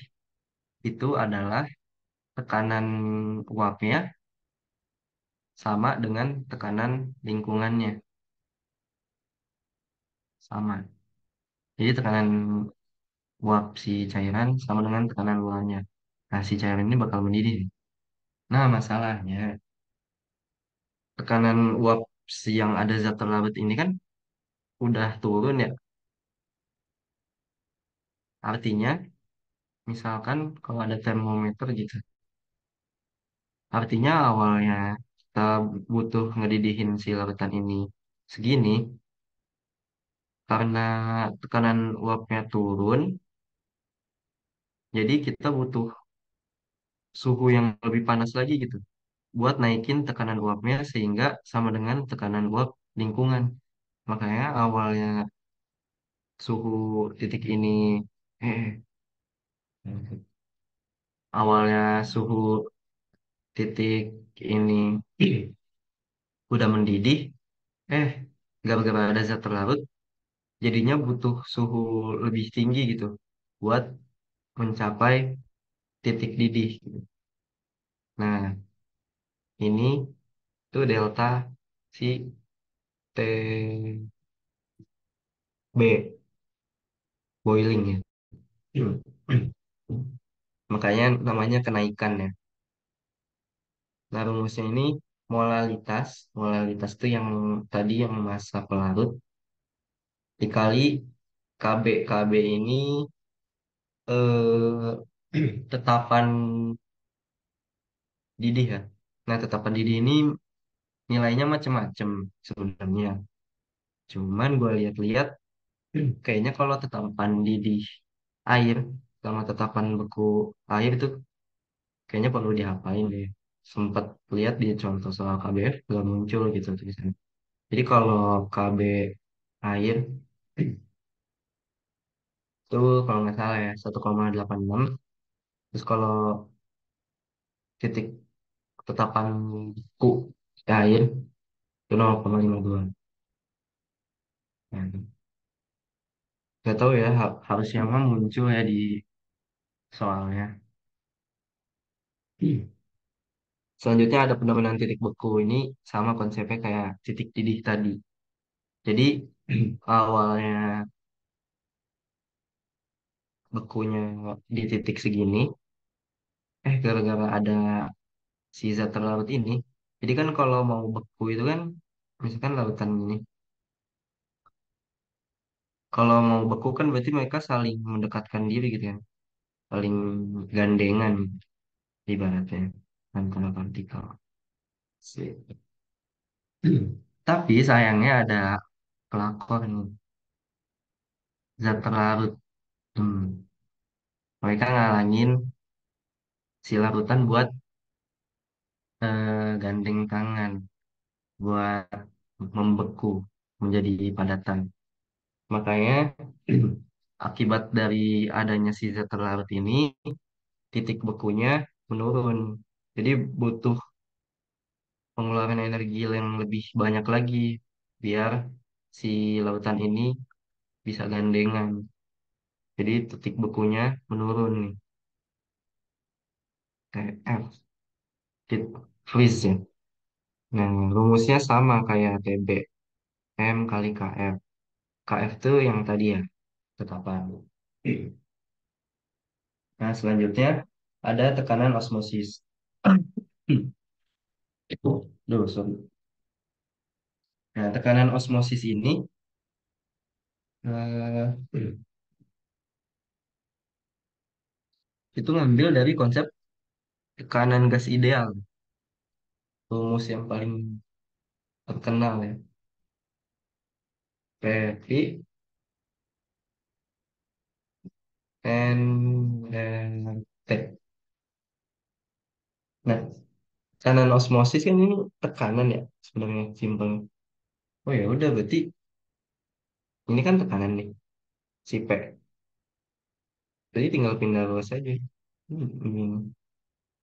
itu adalah tekanan uapnya sama dengan tekanan lingkungannya. Sama. Jadi tekanan uap si cairan sama dengan tekanan luarnya. Nah, si cairan ini bakal mendidih. Nah, masalahnya tekanan uap si yang ada zat terlarut ini kan udah turun ya. Artinya, misalkan kalau ada termometer gitu. Artinya awalnya kita butuh ngedidihin si larutan ini segini karena tekanan uapnya turun, jadi kita butuh suhu yang lebih panas lagi gitu buat naikin tekanan uapnya sehingga sama dengan tekanan uap lingkungan. Makanya suhu titik ini eh awalnya suhu titik ini udah mendidih, eh gara-gara ada zat terlarut jadinya butuh suhu lebih tinggi gitu buat mencapai titik didih gitu. Nah, ini tuh delta si TB boiling ya. Makanya namanya kenaikan ya. Nah, rumusnya ini molalitas. Molalitas itu yang tadi yang massa pelarut dikali KB. KB ini eh, tetapan didih ya. Nah, tetapan didih ini nilainya macam-macam sebenarnya. Cuman gue lihat-lihat kayaknya kalau tetapan didih air sama tetapan beku air itu kayaknya perlu diapain deh. Sempat lihat di contoh soal KBF gak muncul gitu tulisannya. Jadi kalau KB air itu kalau nggak salah ya 1,86. Terus kalau titik tetapan beku air itu 0,52. Nah, nggak tahu ya harusnya mah muncul ya di soalnya. Selanjutnya ada penurunan titik beku ini sama konsepnya kayak titik didih tadi. Jadi awalnya bekunya di titik segini, gara-gara ada si zat terlarut ini, jadi kan kalau mau beku itu kan, misalkan lautan ini, kalau mau beku kan berarti mereka saling mendekatkan diri gitu kan, saling gandengan ibaratnya antara partikel. Sip. Tapi sayangnya ada pelakor nih, zat terlarut. Hmm. Mereka ngalangin si larutan buat gandeng tangan buat membeku menjadi padatan. Makanya akibat dari adanya si zat terlarut ini, titik bekunya menurun. Jadi butuh pengeluaran energi yang lebih banyak lagi biar si lautan ini bisa gandengan. Jadi titik bekunya menurun nih, kayak F, titik freeze ya. Nah, rumusnya sama kayak TB, M kali KF. KF itu yang tadi ya, tetapan. Nah, selanjutnya ada tekanan osmosis. Duh, sorry. Nah, tekanan osmosis ini eh, itu ngambil dari konsep tekanan gas ideal, rumus yang paling terkenal ya, PV NRT. Nah, tekanan osmosis kan ini tekanan ya sebenarnya simpelnya. Oh ya udah berarti ini kan tekanan nih si P. Jadi tinggal pindah ruas saja.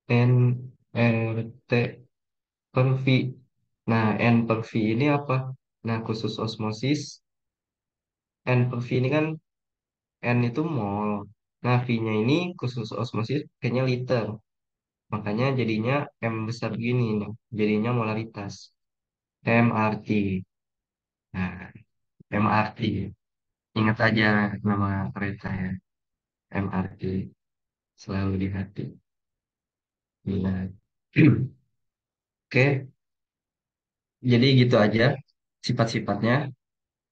NRT per V. Nah, N per V ini apa? Nah, khusus osmosis, N per V ini kan N itu mol. Nah, V-nya ini khusus osmosis kayaknya liter. Makanya jadinya M besar gini. Nah, jadinya molaritas. MRT. Nah, MRT. Ingat aja nama kereta ya. MRT. Selalu di hati. Bila. Oke, jadi gitu aja sifat-sifatnya.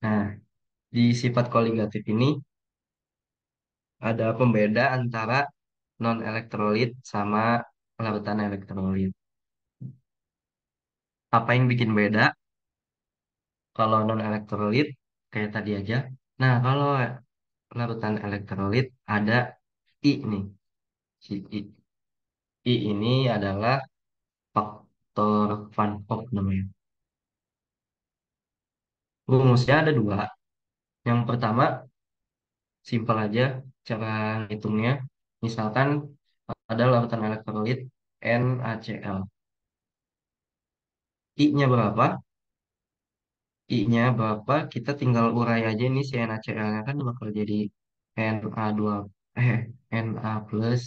Nah, di sifat koligatif ini ada pembeda antara non-elektrolit sama larutan elektrolit. Apa yang bikin beda? Kalau non-elektrolit, kayak tadi aja. Nah, kalau larutan elektrolit ada I nih. Si I. I ini adalah faktor Van Hoek namanya. Rumusnya ada dua. Yang pertama, simpel aja cara hitungnya. Misalkan ada larutan elektrolit NaCl. I-nya berapa? I-nya berapa? Kita tinggal urai aja nih si NaCl-nya kan bakal jadi Na2 eh Na plus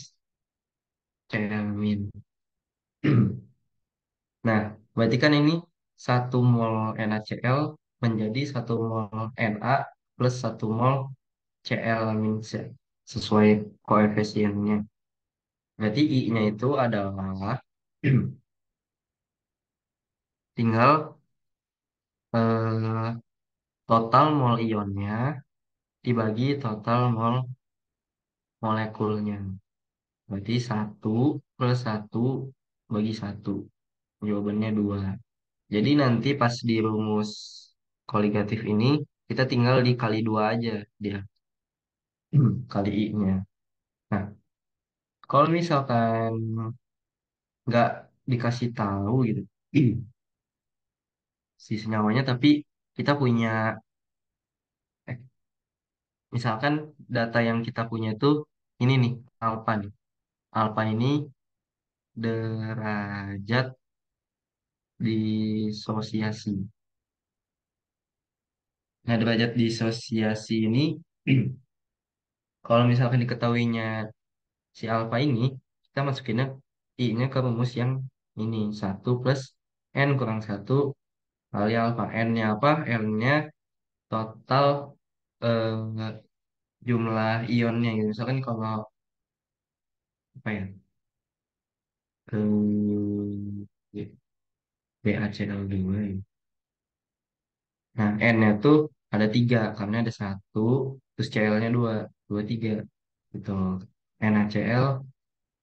Cl min. Nah, berarti kan ini satu mol NaCl menjadi satu mol Na plus satu mol Cl min C sesuai koefisiennya. Berarti I-nya itu adalah tinggal eh, total mol ionnya dibagi total mol molekulnya. Berarti satu plus satu bagi satu. Jawabannya dua. Jadi nanti pas di rumus koligatif ini, kita tinggal dikali dua aja dia. Kali I-nya. Nah, kalau misalkan nggak dikasih tahu gitu, si senyawanya, tapi kita punya, eh, misalkan data yang kita punya itu ini nih, alfa nih. Alfa ini derajat disosiasi. Nah, derajat disosiasi ini, kalau misalkan diketahuinya si alfa ini, kita masukinnya I-nya ke rumus yang ini. Satu plus N kurang satu kali alfa. N-nya apa? N-nya total eh, jumlah ionnya. Gitu. Misalkan kalau, apa ya, BaCl2. Ya. Nah, N-nya tuh ada tiga, karena ada satu, terus Cl-nya dua, dua tiga. Gitu. NaCl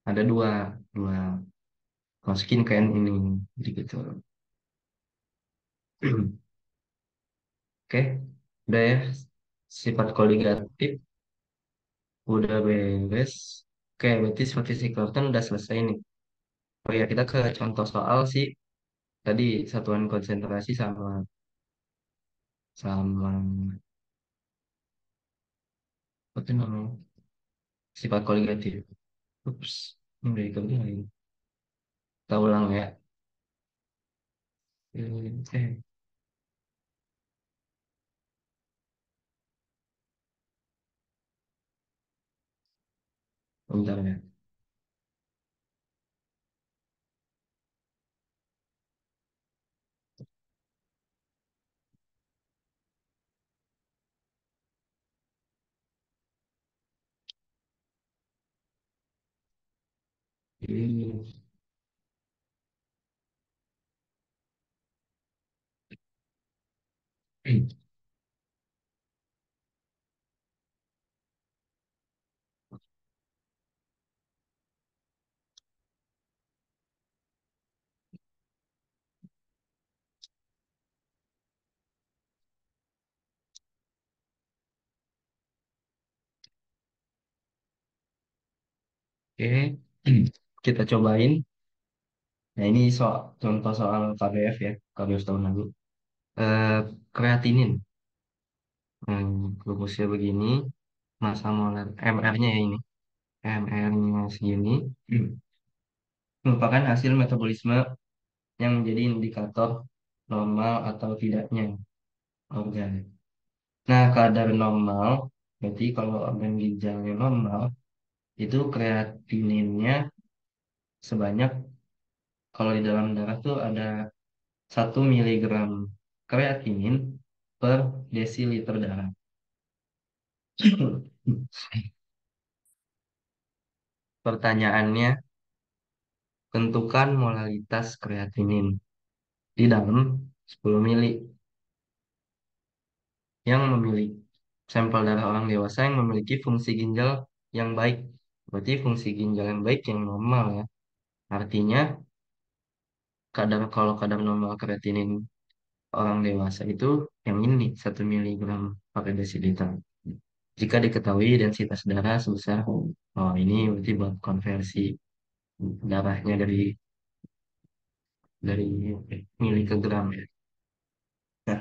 ada dua, dua. Masukin ke N ini. Jadi gitu. Oke, udah ya. Sifat koligatif udah beres. Oke, berarti sifat fisikalis kan udah selesai nih. Oh ya, kita ke contoh soal sih. Tadi satuan konsentrasi sama sama apa tuh namanya? Sifat koligatif. Ups, ini udah lain. Kita ulang ya. Eh, bentar ya. Ini. Oke, kita cobain. Nah, ini contoh soal KBF ya, KBF tahun lalu. Eh, Kreatinin. Rumusnya begini, massa molar MR-nya ya ini. MR-nya segini. Merupakan hasil metabolisme yang menjadi indikator normal atau tidaknya organ. Nah, kadar normal, berarti kalau organ ginjalnya normal, itu kreatininnya sebanyak, kalau di dalam darah tuh ada 1 miligram kreatinin per desiliter darah. Pertanyaannya, tentukan molalitas kreatinin di dalam 10 mili yang memiliki sampel darah orang dewasa yang memiliki fungsi ginjal yang baik. Berarti fungsi ginjal yang baik yang normal ya. Artinya kalau kadar normal kreatinin orang dewasa itu yang ini 1 miligram per desiliter. Jika diketahui densitas darah sebesar, oh ini berarti buat konversi darahnya dari mili ke gram ya. Nah,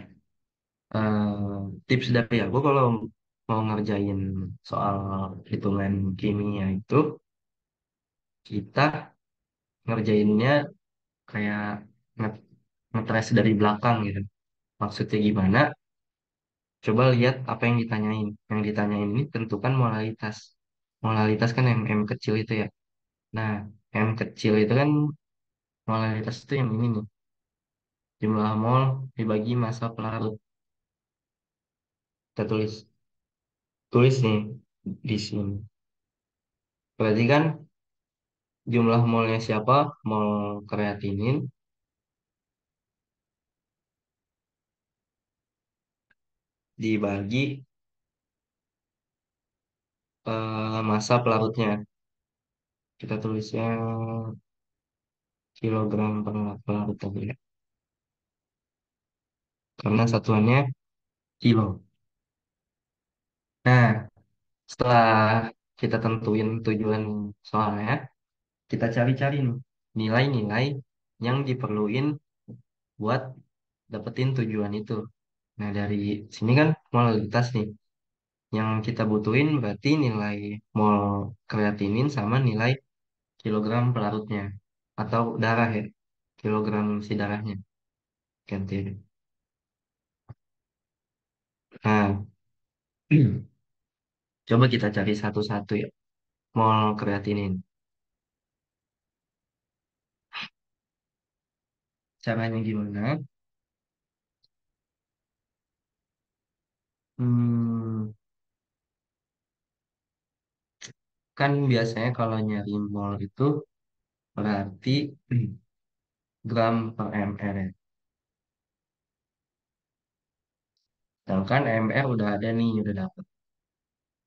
tips dari aku kalau mau ngerjain soal hitungan kimia itu, kita ngerjainnya kayak nge- ngetrace dari belakang gitu. Maksudnya gimana? Coba lihat apa yang ditanyain. Yang ditanyain ini tentukan molalitas. Molalitas kan M kecil itu ya. Nah, M kecil itu kan molalitas itu yang ini nih. Jumlah mol dibagi massa pelarut. Kita tulis nih di sini. Berarti kan jumlah molnya siapa? Mol kreatinin dibagi massa pelarutnya. Kita tulisnya kilogram per pelarut tadi ya. Karena satuannya kilo. Nah, setelah kita tentuin tujuan soalnya, kita cari-cari nih nilai-nilai yang diperluin buat dapetin tujuan itu. Nah, dari sini kan molalitas nih. Yang kita butuhin berarti nilai mol kreatinin sama nilai kilogram pelarutnya. Atau darah ya, kilogram si darahnya. Ganti. Nah, coba kita cari satu-satu ya. Mol kreatinin. Caranya gimana? Hmm, kan biasanya kalau nyari mol itu berarti gram per ml ya. Sedangkan ml udah ada nih, udah dapet.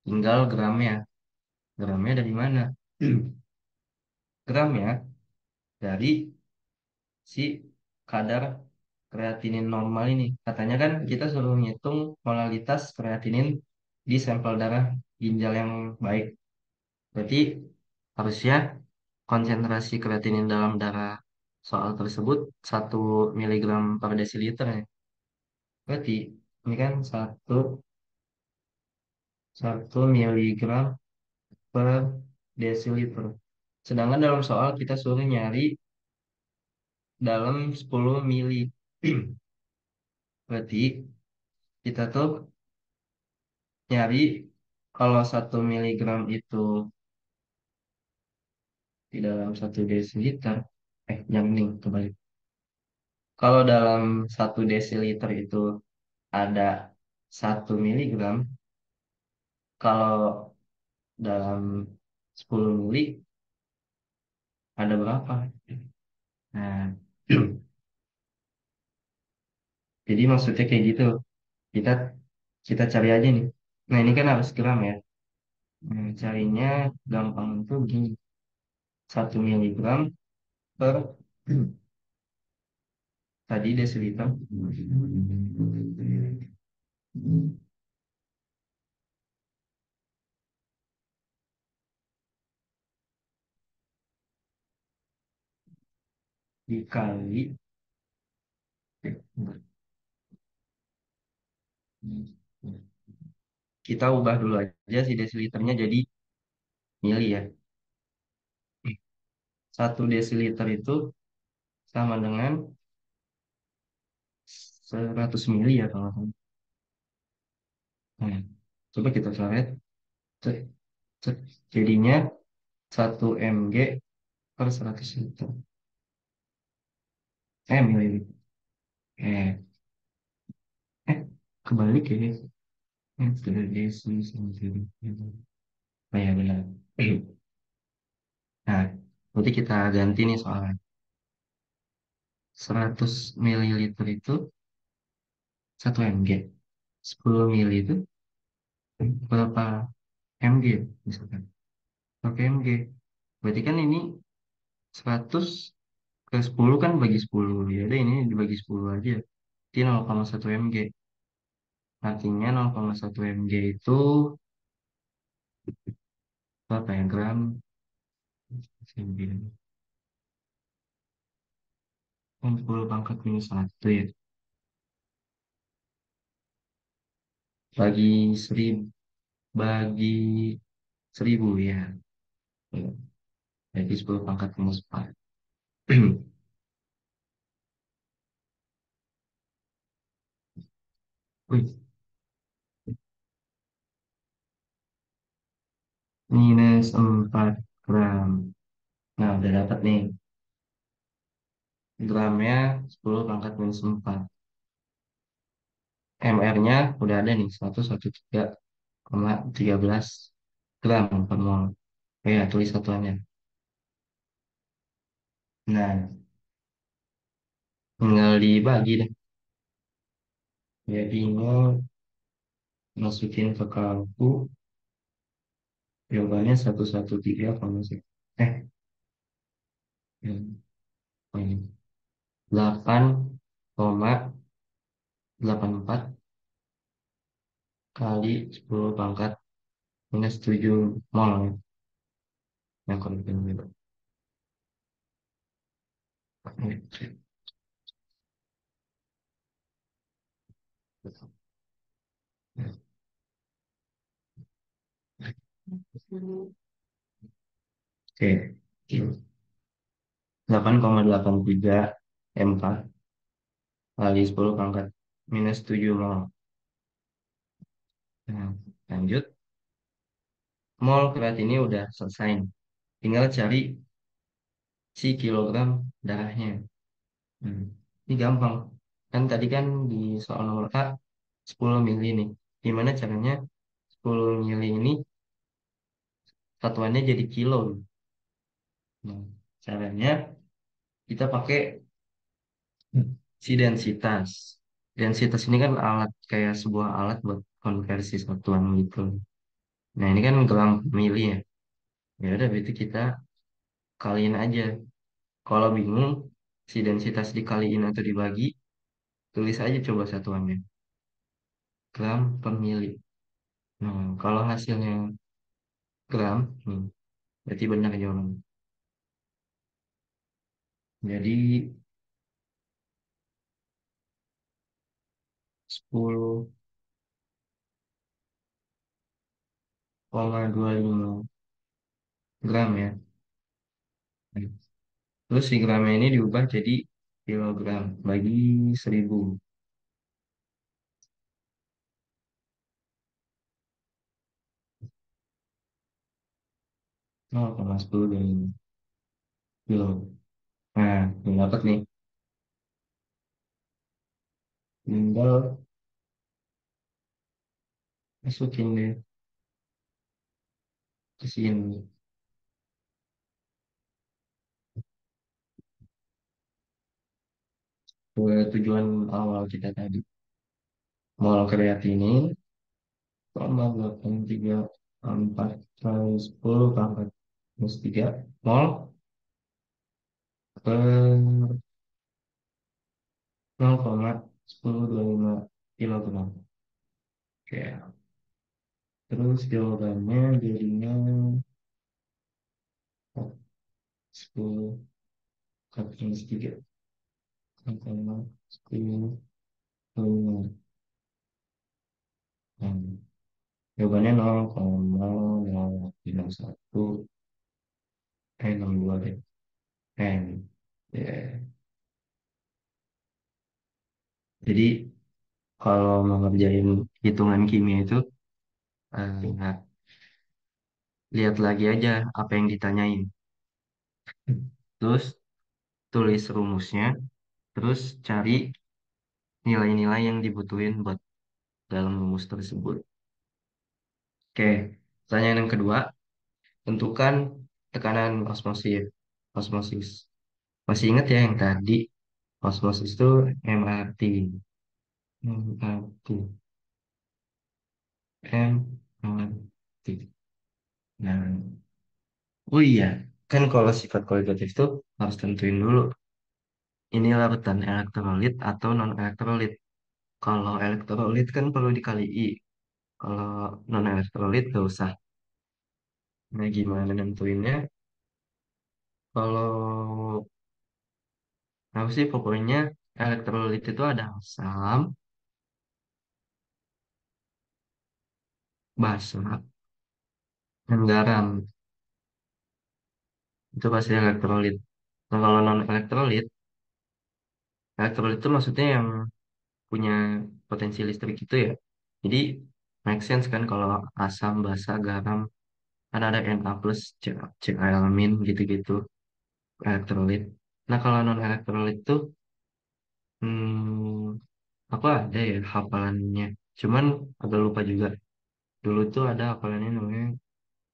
Tinggal gramnya. Gramnya dari mana? Gramnya dari si kadar kreatinin normal ini. Katanya kan kita suruh ngitung molalitas kreatinin di sampel darah ginjal yang baik. Berarti harusnya konsentrasi kreatinin dalam darah soal tersebut 1 miligram per desiliter ya. Berarti ini kan satu miligram per desiliter. Sedangkan dalam soal kita suruh nyari dalam 10 mili. Berarti kita tuh nyari kalau 1 miligram itu di dalam 1 desiliter. Yang ini kembali. Kalau dalam 1 desiliter itu ada 1 miligram, kalau dalam 10 mili ada berapa? Nah, jadi maksudnya kayak gitu. Kita kita cari aja nih. Nah, ini kan harus gram ya. Nah, carinya gampang tuh begini. 1 miligram per tadi desiliter dikali, kita ubah dulu aja si desiliternya jadi mili ya. 1 desiliter itu sama dengan 100 mili ya kalau nggak salah. Nah, coba kita coret. Cek. Jadinya 1 mg per 100 liter. Mililiter. Eh, eh, kebalik ya. Dari desi sama dari. Oh ya benar. Nah, berarti kita ganti nih soalnya. 100 ml itu 1 mg. 10 ml itu berapa mg misalkan? Oke mg. Berarti kan ini 100 ke 10 kan bagi 10. Ya udah ini dibagi 10 aja. Berarti 0,1 mg. Artinya 0,1 mg itu berapa ya gram? 10 pangkat minus 1 ya. Bagi 1000, bagi 1000 ya. Ya. Jadi 10 pangkat minus 4. Wih, minus 4 gram. Nah, udah dapat nih. Gramnya 10 pangkat minus 4. MR-nya udah ada nih, 113,13 gram per mol. Ya, tulis satuannya. Nah, tinggal dibagi deh. Jadinya masukin ke kalku, jawabannya 113,1. Eh, ya, oh ini. 8,84 kali 10 pangkat minus 7 mol ya. Yang konven gitu. Oke, 8,83 M4 kali 10 pangkat minus 7 mol. Nah, lanjut. Mol berat ini udah selesai. Tinggal cari si kilogram darahnya. Hmm. Ini gampang. Kan tadi kan di soal nomor A 10 mili nih. Gimana caranya 10 mili ini satuannya jadi kilo? Nah, caranya kita pakai si densitas. Densitas ini kan alat kayak sebuah alat buat konversi satuan gitu. Nah, ini kan gram mili ya. Ya udah berarti kita kaliin aja. Kalau bingung si densitas dikaliin atau dibagi, tulis aja coba satuannya. Gram per mili. Nah, kalau hasilnya gram, berarti benar jawabannya. Jadi 10,25 gram ya. Terus si gramnya ini diubah jadi kilogram bagi 1000. 0,10 kilo. Nah, ini dapat nih. Tinggal masukin deh ke sini. Ke tujuan awal kita tadi. Mol kreatinin 0,834 kali 10 pangkat minus 3 mol per 0,1025 kilogram. Oke. Terus jawabannya jadinya 10 kali minus 3 0,1025. Hmm. Jawabannya 0,001 62 deh. N. Ya. Jadi kalau mau ngerjain hitungan kimia itu lihat lagi aja apa yang ditanyain. Terus tulis rumusnya, terus cari nilai-nilai yang dibutuhin buat dalam rumus tersebut. Oke, pertanyaan yang kedua, tentukan tekanan osmosis. Osmosis. Masih ingat ya yang tadi? Osmosis itu MRT. MRT. MRT. Nah, oh iya, kan kalau sifat kualitatif itu harus tentuin dulu. Ini larutan elektrolit atau non-elektrolit. Kalau elektrolit kan perlu dikali I. Kalau non-elektrolit gak usah. Nah, gimana nentuinnya? Kalau aku sih pokoknya elektrolit itu ada asam, basa, dan garam. Itu pasti elektrolit. Nah, kalau non-elektrolit, elektrolit itu maksudnya yang punya potensi listrik itu ya. Jadi, make sense kan kalau asam, basa, garam, kan ada Na plus, Cl-, gitu-gitu, elektrolit. Nah, kalau non-elektrolit tuh, hmm, aku ada ya hafalannya. Cuman agak lupa juga. Dulu tuh ada hafalannya namanya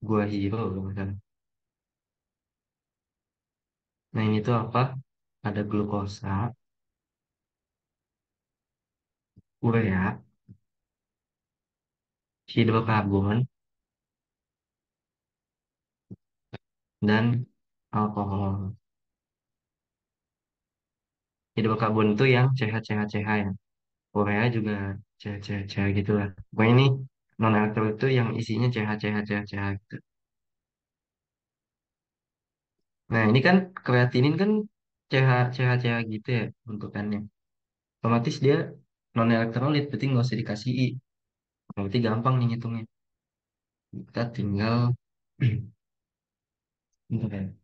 Gua Hero kalau nggak salah. Nah, ini tuh apa? Ada glukosa, urea, hidrokarbon, dan alkohol. Hidrokarbon itu yang CH ya. Urea juga CH gitu lah. Pokoknya ini non elektro itu yang isinya CH gitu. Nah, ini kan kreatinin kan CH gitu ya bentukannya. Otomatis dia non elektrolit, berarti nggak usah dikasih I. Berarti gampang nih ngitungnya. Kita tinggal bentar ya.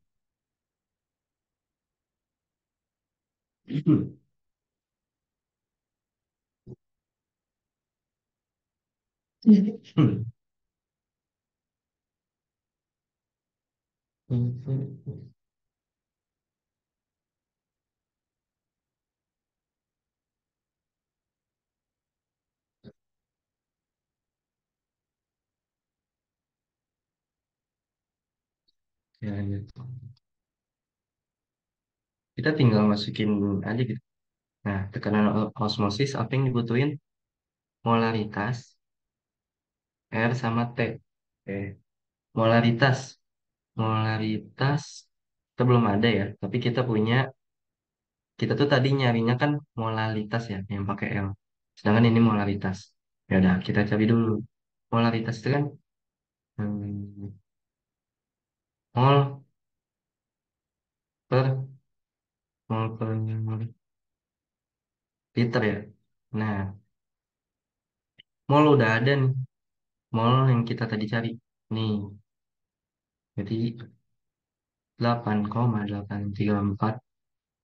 Ya, gitu. Kita tinggal masukin aja gitu. Nah, tekanan osmosis apa yang dibutuhin? Molaritas R sama T. Oke. Molaritas. Molaritas kita belum ada ya, tapi kita tuh tadi nyarinya kan molalitas ya, yang pakai L. Sedangkan ini molaritas. Ya udah, kita cari dulu. Molaritas itu kan hmm, mol per mol per liter ya. Nah, mol udah ada nih. Mol yang kita tadi cari. Nih, jadi 8,834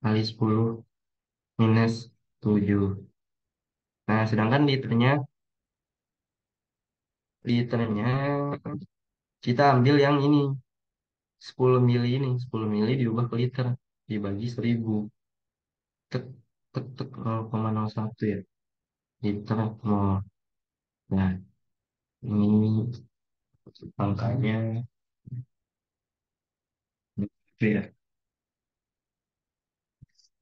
kali 10 minus 7. Nah, sedangkan liternya kita ambil yang ini 10 mili ini. 10 mili diubah ke liter. Dibagi 1000. Tek, tek, tek 0,01 ya. Liter mol. Nah, ini angkanya itu ya.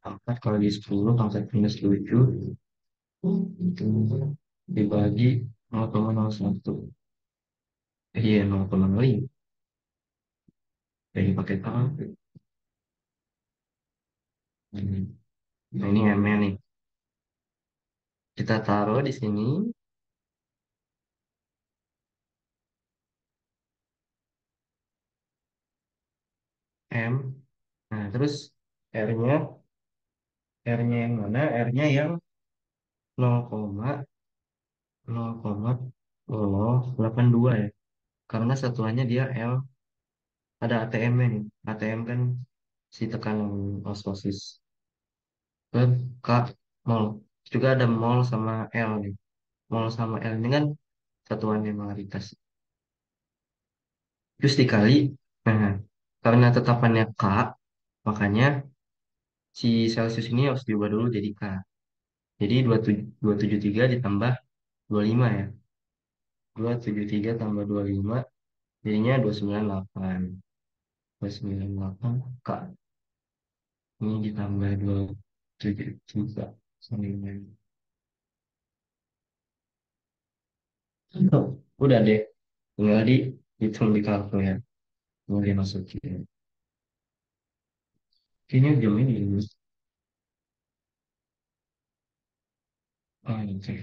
4 kali 10 pangkat minus 7 itu dibagi 0,01. Iya, 0,05. Jadi pakai tangan. Nah, ini M-nya nih. Kita taruh di sini M. Nah, terus R-nya, R-nya yang mana? R-nya yang 0,0,082 ya. Karena satuannya dia L, ada ATM-nya nih. ATM kan si tekanan osmosis. Per K mol. Juga ada mol sama L nih. Mol sama L ini kan satuannya molaritas. terus dikali, nah karena tetapannya K, makanya si Celcius ini harus diubah dulu jadi K. Jadi 273 ditambah 25 ya. 273 tambah 25 jadinya 298. 298 K. Ini ditambah 273 sama dengan. Oh, udah deh. Tinggal dihitung di kalkulator. Mau dimasukin. Kayaknya jam ini. Oh, oke.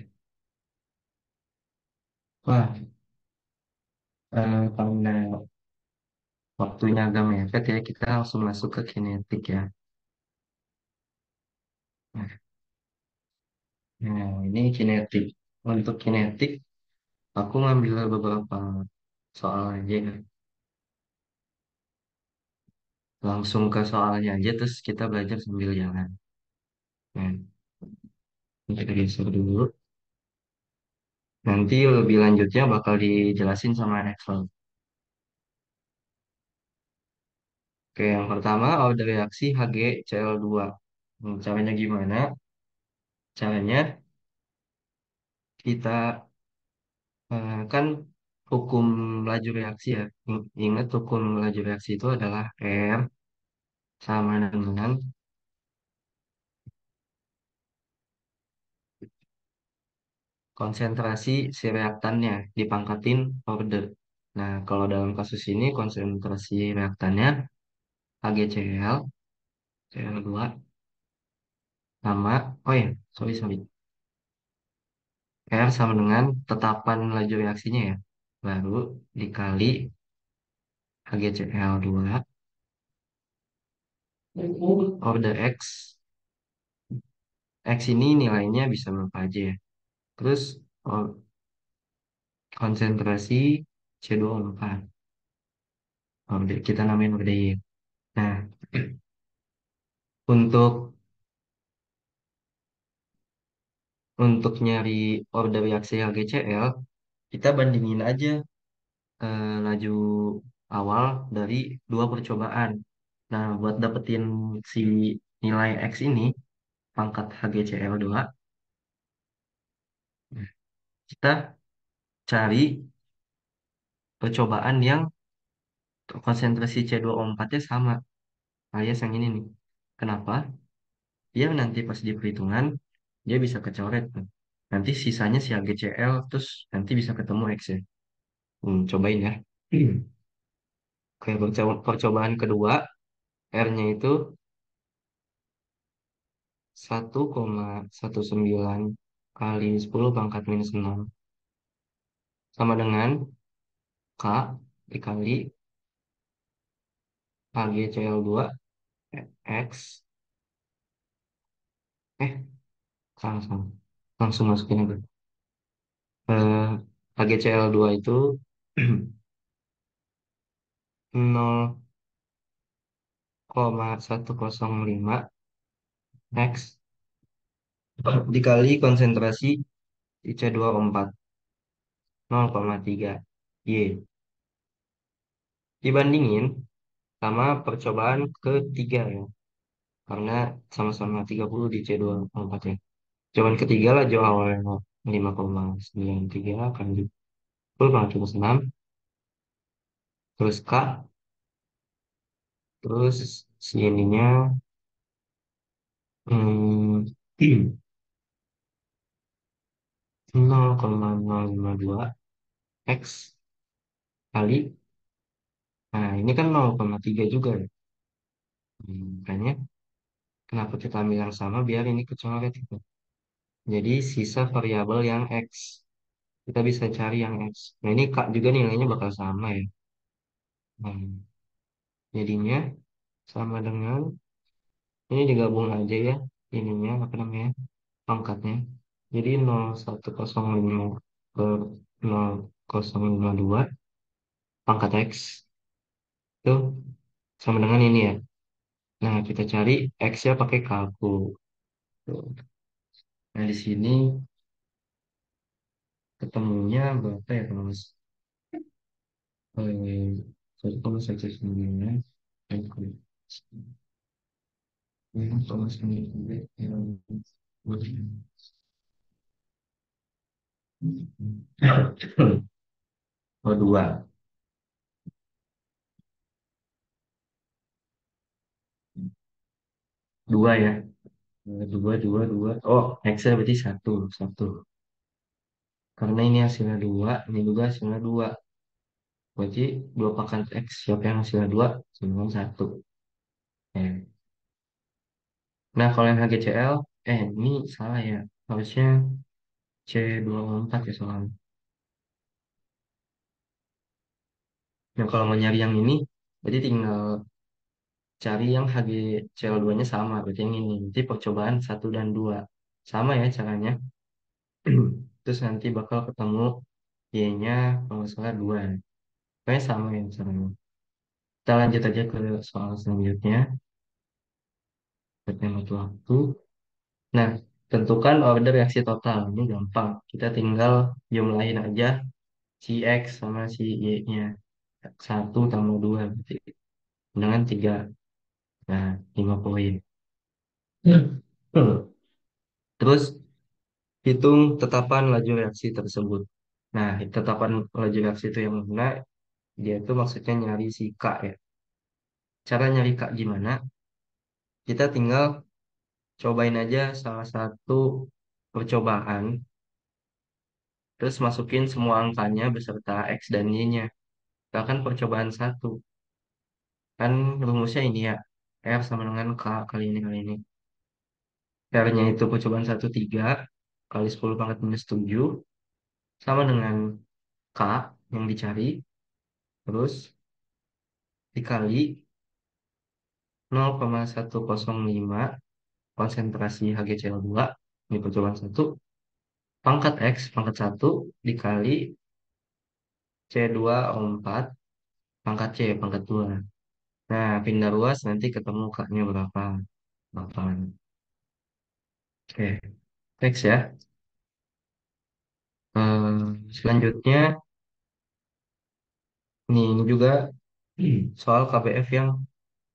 Wah, karena waktunya agak mepet ya, kita langsung masuk ke kinetik ya. Nah, ini kinetik. Untuk kinetik, aku ngambil beberapa soal aja ya. Langsung ke soalnya aja, terus kita belajar sambil jalan. Nah, ini kita geser dulu. Nanti lebih lanjutnya bakal dijelasin sama Excel. Oke, yang pertama order reaksi HgCl2. Caranya gimana? Caranya kita kan hukum laju reaksi ya. Ingat hukum laju reaksi itu adalah R sama dengan konsentrasi si reaktannya dipangkatin order. Nah, kalau dalam kasus ini konsentrasi reaktannya HgCl, Cl2 sama, oh ya, sorry, sorry. R sama dengan tetapan laju reaksinya ya. Baru dikali HgCl2 order X. X ini nilainya bisa berapa aja ya. Terus konsentrasi C24. Kita namain order. Nah, untuk nyari order reaksi HgCl, kita bandingin aja laju awal dari dua percobaan. Nah, buat dapetin si nilai X ini, pangkat HgCl2, kita cari percobaan yang konsentrasi C24-nya sama, alias yang ini nih. Kenapa? Biar nanti pas di perhitungan, dia bisa kecoret tuh. Nanti sisanya si HgCl, terus nanti bisa ketemu X ya. Cobain ya. Oke, percobaan kedua, R-nya itu 1,19 kali 10 pangkat minus 6 sama dengan K dikali HgCl2 X, eh salah salah, langsung masukin aja. HgCl2 itu 0,105 X dikali konsentrasi C24 0,3 Y, dibandingin sama percobaan ketiga ya, karena sama-sama 30 di C24 ya. Percobaan ketiga lah jauh awalnya 5,93 kali 10 pangkat minus 6, terus K, terus si ininya hmm, 0,052 X kali, nah ini kan 0,3 juga ya. Makanya kenapa kita ambil yang sama biar ini kecoret gitu. Jadi sisa variabel yang X. Kita bisa cari yang X. Nah ini K juga nilainya bakal sama ya. Nah, jadinya sama dengan, ini digabung aja ya. Ininya apa namanya? Pangkatnya. Jadi 0,105 per 0,052 pangkat X itu sama dengan ini ya. Nah kita cari X-nya pakai kalku. Tuh. Nah di sini ketemunya berapa ya kalau mas? 1,19 kali 5,9 yang oh dua, dua ya. Dua, dua, dua. Oh, X-nya berarti satu, satu. Karena ini hasilnya dua, ini juga hasilnya dua. Berarti dua pangkat X, siapa yang hasilnya dua? Sama satu. Ya. Nah, kalau yang HGCL, ini salah ya. Harusnya C24 ya soalnya. Nah, kalau mau nyari yang ini, berarti tinggal cari yang HGCL2-nya sama. Berarti yang ini. Nanti percobaan satu dan dua. Sama ya caranya. Terus nanti bakal ketemu Y-nya kalau nggak salah dua. Pokoknya sama ya caranya. Kita lanjut aja ke soal selanjutnya. Berhemat waktu. Nah, tentukan order reaksi total. Ini gampang. Kita tinggal jumlahin aja si X sama si Y-nya. Satu tambah dua berarti dengan tiga. Nah, 5 poin. Hmm. Terus hitung tetapan laju reaksi tersebut. Nah, tetapan laju reaksi itu yang mana? Dia itu maksudnya nyari si K ya. Cara nyari K gimana? Kita tinggal cobain aja salah satu percobaan, terus masukin semua angkanya beserta X dan Y-nya. Bahkan percobaan satu. Kan rumusnya ini ya, R sama dengan K kali ini kali ini. R-nya itu percobaan satu 3 kali 10 pangkat minus 7 sama dengan K yang dicari, terus dikali 0,105 konsentrasi HgCl2, ini percobaan satu, pangkat X, pangkat satu dikali C2O4, pangkat C, pangkat 2. Nah, pindah ruas nanti ketemu K-nya berapa? 8. Oke, next ya. Selanjutnya, ini juga soal KBF yang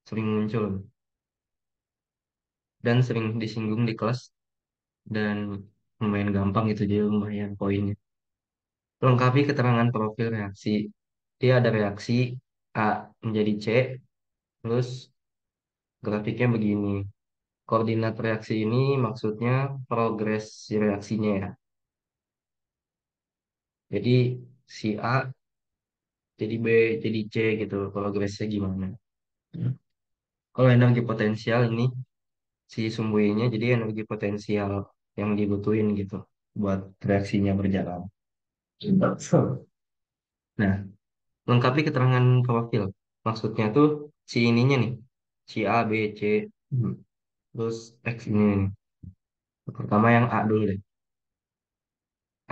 sering muncul dan sering disinggung di kelas dan lumayan gampang gitu, jadi lumayan poinnya. Lengkapi keterangan profil reaksi. Dia ada reaksi A menjadi C, terus grafiknya begini. Koordinat reaksi ini maksudnya progres si reaksinya ya. Jadi si A jadi B jadi C gitu, progresnya gimana. Hmm. Kalau energi potensial ini si sumbu Y-nya jadi energi potensial yang dibutuhin gitu buat reaksinya berjalan. Nah, lengkapi keterangan profil. Maksudnya tuh si ininya nih, si A, B, C, hmm, terus X ini nih. Pertama yang A dulu deh.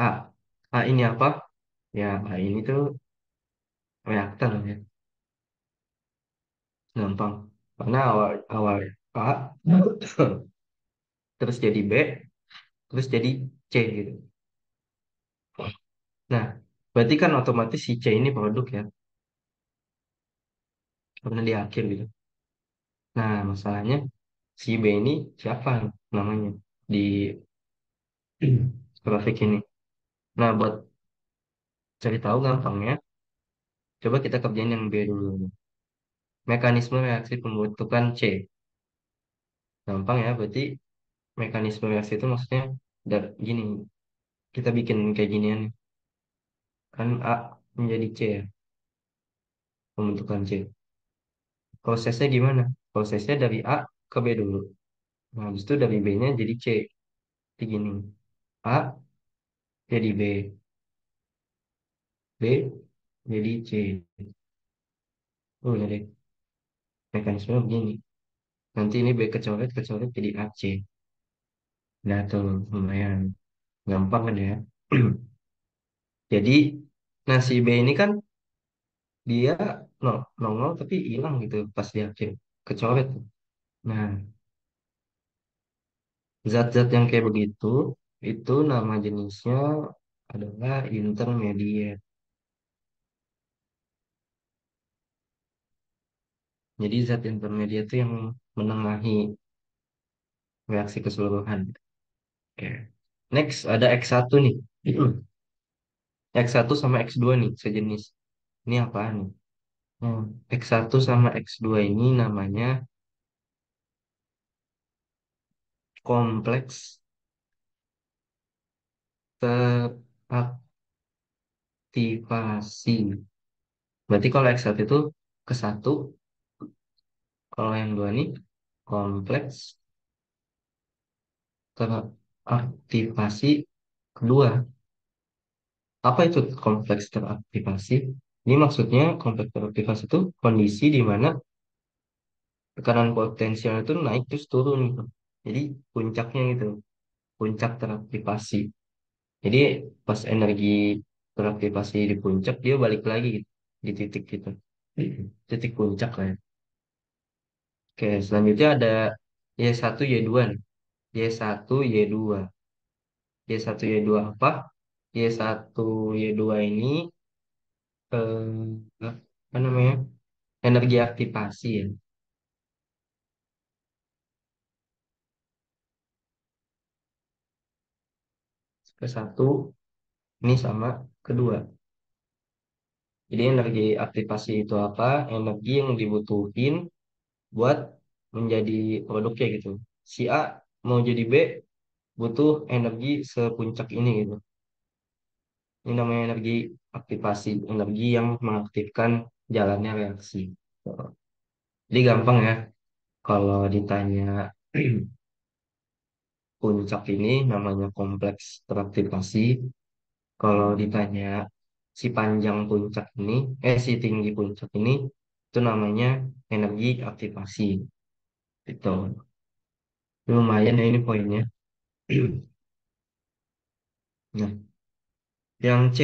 A. A ini apa? Ya, A ini tuh reaktor ya. Gampang. Karena awal awal A, terus jadi B, terus jadi C gitu. Nah, berarti kan otomatis si C ini produk ya, karena di akhir gitu. Nah, masalahnya si B ini siapa namanya di grafik ini? Nah, buat cari tahu gampangnya, coba kita kerjain yang B dulu. Mekanisme reaksi pembentukan C. Gampang ya, berarti mekanisme reaksi itu maksudnya gini, kita bikin kayak ginian. Kan A menjadi C ya, pembentukan C. Prosesnya gimana? Prosesnya dari A ke B dulu. Nah, habis itu dari B-nya jadi C. Jadi gini, A jadi B, B jadi C. Oh, ya deh, mekanismenya begini. Nanti ini B kecoret, kecoret jadi AC. Nah, tuh lumayan gampang kan ya. Jadi, nah si B ini kan dia nongol tapi hilang gitu pas di akhir. Kecoret. Nah, zat-zat yang kayak begitu, itu nama jenisnya adalah intermediate. Jadi zat intermedia itu yang menengahi reaksi keseluruhan. Oke. Next ada X1 nih. X1 sama X2 nih sejenis. Ini apaan nih? Hmm. X1 sama X2 ini namanya kompleks teraktivasi. Berarti kalau X1 itu ke satu, kalau yang dua ini kompleks teraktivasi kedua. Apa itu kompleks teraktivasi? Ini maksudnya kompleks teraktivasi itu kondisi di mana tekanan potensial itu naik terus turun gitu. Jadi puncaknya gitu, puncak teraktivasi. Jadi pas energi teraktivasi di puncak dia balik lagi gitu, di titik gitu. Titik puncak lah ya. Oke, selanjutnya ada Y1, Y2 nih. Y1, Y2. Y1, Y2 apa? Y1, Y2 ini apa namanya? Energi aktivasi ya. Ke satu ini sama kedua. Jadi energi aktivasi itu apa? Energi yang dibutuhin buat menjadi produknya gitu. Si A mau jadi B butuh energi sepuncak ini gitu. Ini namanya energi aktivasi, energi yang mengaktifkan jalannya reaksi. Jadi gampang ya kalau ditanya puncak ini namanya kompleks teraktivasi. Kalau ditanya si panjang puncak ini, si tinggi puncak ini, itu namanya energi aktivasi. Itu lumayan ya ini poinnya. Nah, yang C,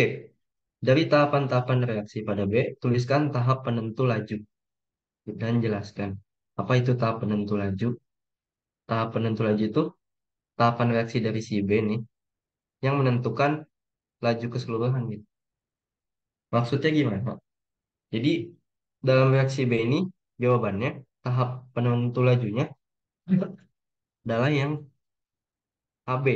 dari tahapan-tahapan reaksi pada B, tuliskan tahap penentu laju dan jelaskan. Apa itu tahap penentu laju? Tahap penentu laju itu tahapan reaksi dari si B nih yang menentukan laju keseluruhan gitu. Maksudnya gimana? Jadi dalam reaksi B ini jawabannya tahap penentu lajunya adalah yang AB.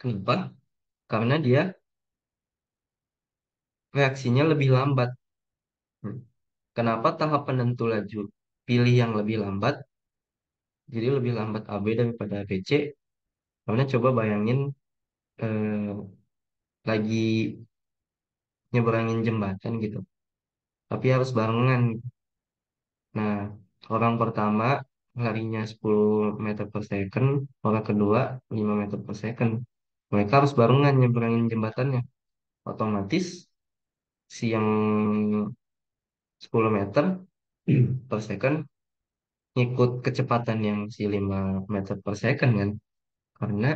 Kenapa? Karena dia reaksinya lebih lambat. Hmm. Kenapa tahap penentu laju pilih yang lebih lambat? Jadi lebih lambat AB daripada BC. Karena coba bayangin eh, lagi nyeberangin jembatan gitu. Tapi harus barengan. Nah, orang pertama larinya 10 meter per second, orang kedua 5 meter per second. Mereka harus barengan nyeberangin jembatannya. Otomatis si yang 10 meter per second ngikut kecepatan yang si 5 meter per second kan. Karena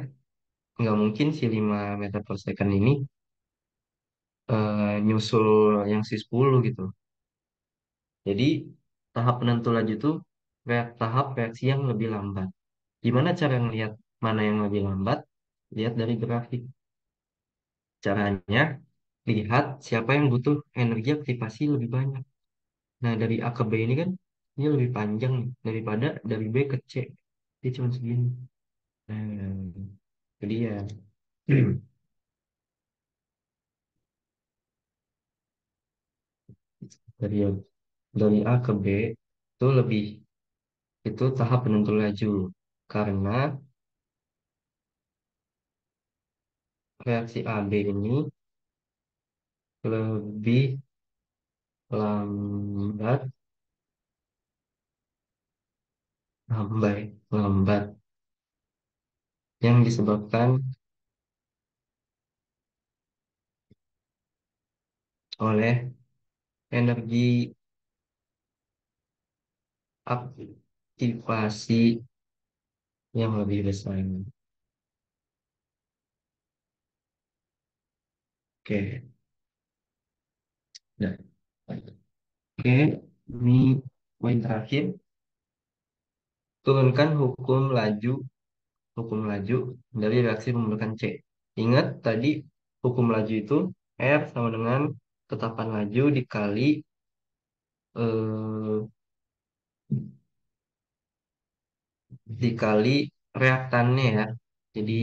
nggak mungkin si 5 meter per second ini nyusul yang si 10 gitu. Jadi tahap penentu laju itu tahap reaksi yang lebih lambat. Gimana cara ngelihat mana yang lebih lambat? Lihat dari grafik. Caranya, lihat siapa yang butuh energi aktivasi lebih banyak. Nah, dari A ke B ini kan, ini lebih panjang nih, daripada dari B ke C. Dia cuma segini. Nah, jadi ya, dari, dari A ke B itu lebih, itu tahap penentu laju. Karena reaksi AB ini lebih lambat, lambat yang disebabkan oleh energi aktivasi yang lebih besar. Oke, nah, oke, ini poin terakhir. Turunkan hukum laju dari reaksi pembentukan C. Ingat tadi hukum laju itu R sama dengan tetapan laju eh, dikali reaktannya ya. Jadi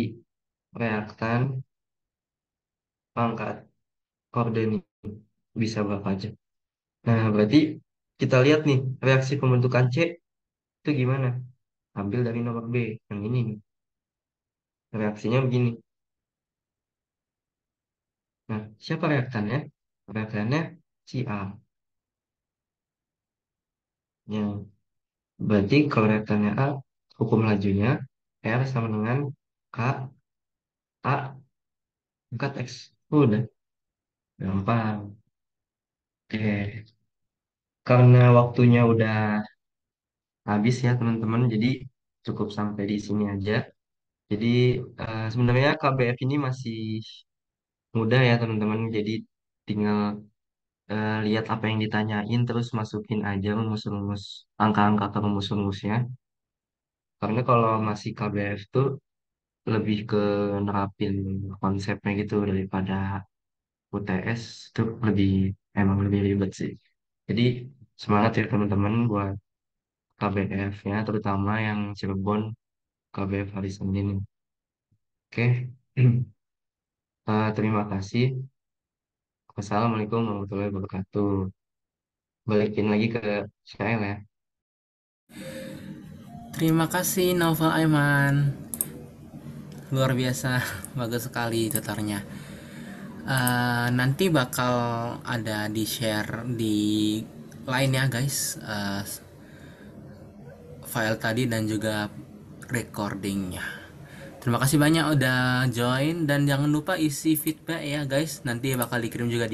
reaktan pangkat koordinat bisa berapa aja. Nah, berarti kita lihat nih reaksi pembentukan C itu gimana. Ambil dari nomor B yang ini nih. Reaksinya begini. Nah, siapa reaktannya? Reaktannya si A. Yang berarti kalau reaktannya A, hukum lajunya R sama dengan K A angkat X. Udah, gampang. Oke. Karena waktunya udah habis ya teman-teman, jadi cukup sampai di sini aja. Jadi sebenarnya KBF ini masih mudah ya teman-teman. Jadi tinggal lihat apa yang ditanyain terus masukin aja rumus-rumus angka-angka ke rumus-rumusnya. Karena kalau masih KBF tuh lebih ke nerapin konsepnya gitu daripada UTS itu emang lebih ribet sih. Jadi semangat ya teman-teman buat KBF-nya terutama yang Cirebon KBF hari Senin. Oke. Terima kasih. Wassalamualaikum warahmatullahi wabarakatuh. Balikin lagi ke Syahel ya. Terima kasih Novel Aiman, luar biasa, bagus sekali tutornya. Nanti bakal ada di share di line ya guys, file tadi dan juga recordingnya. Terima kasih banyak udah join dan jangan lupa isi feedback ya guys. Nanti bakal dikirim juga di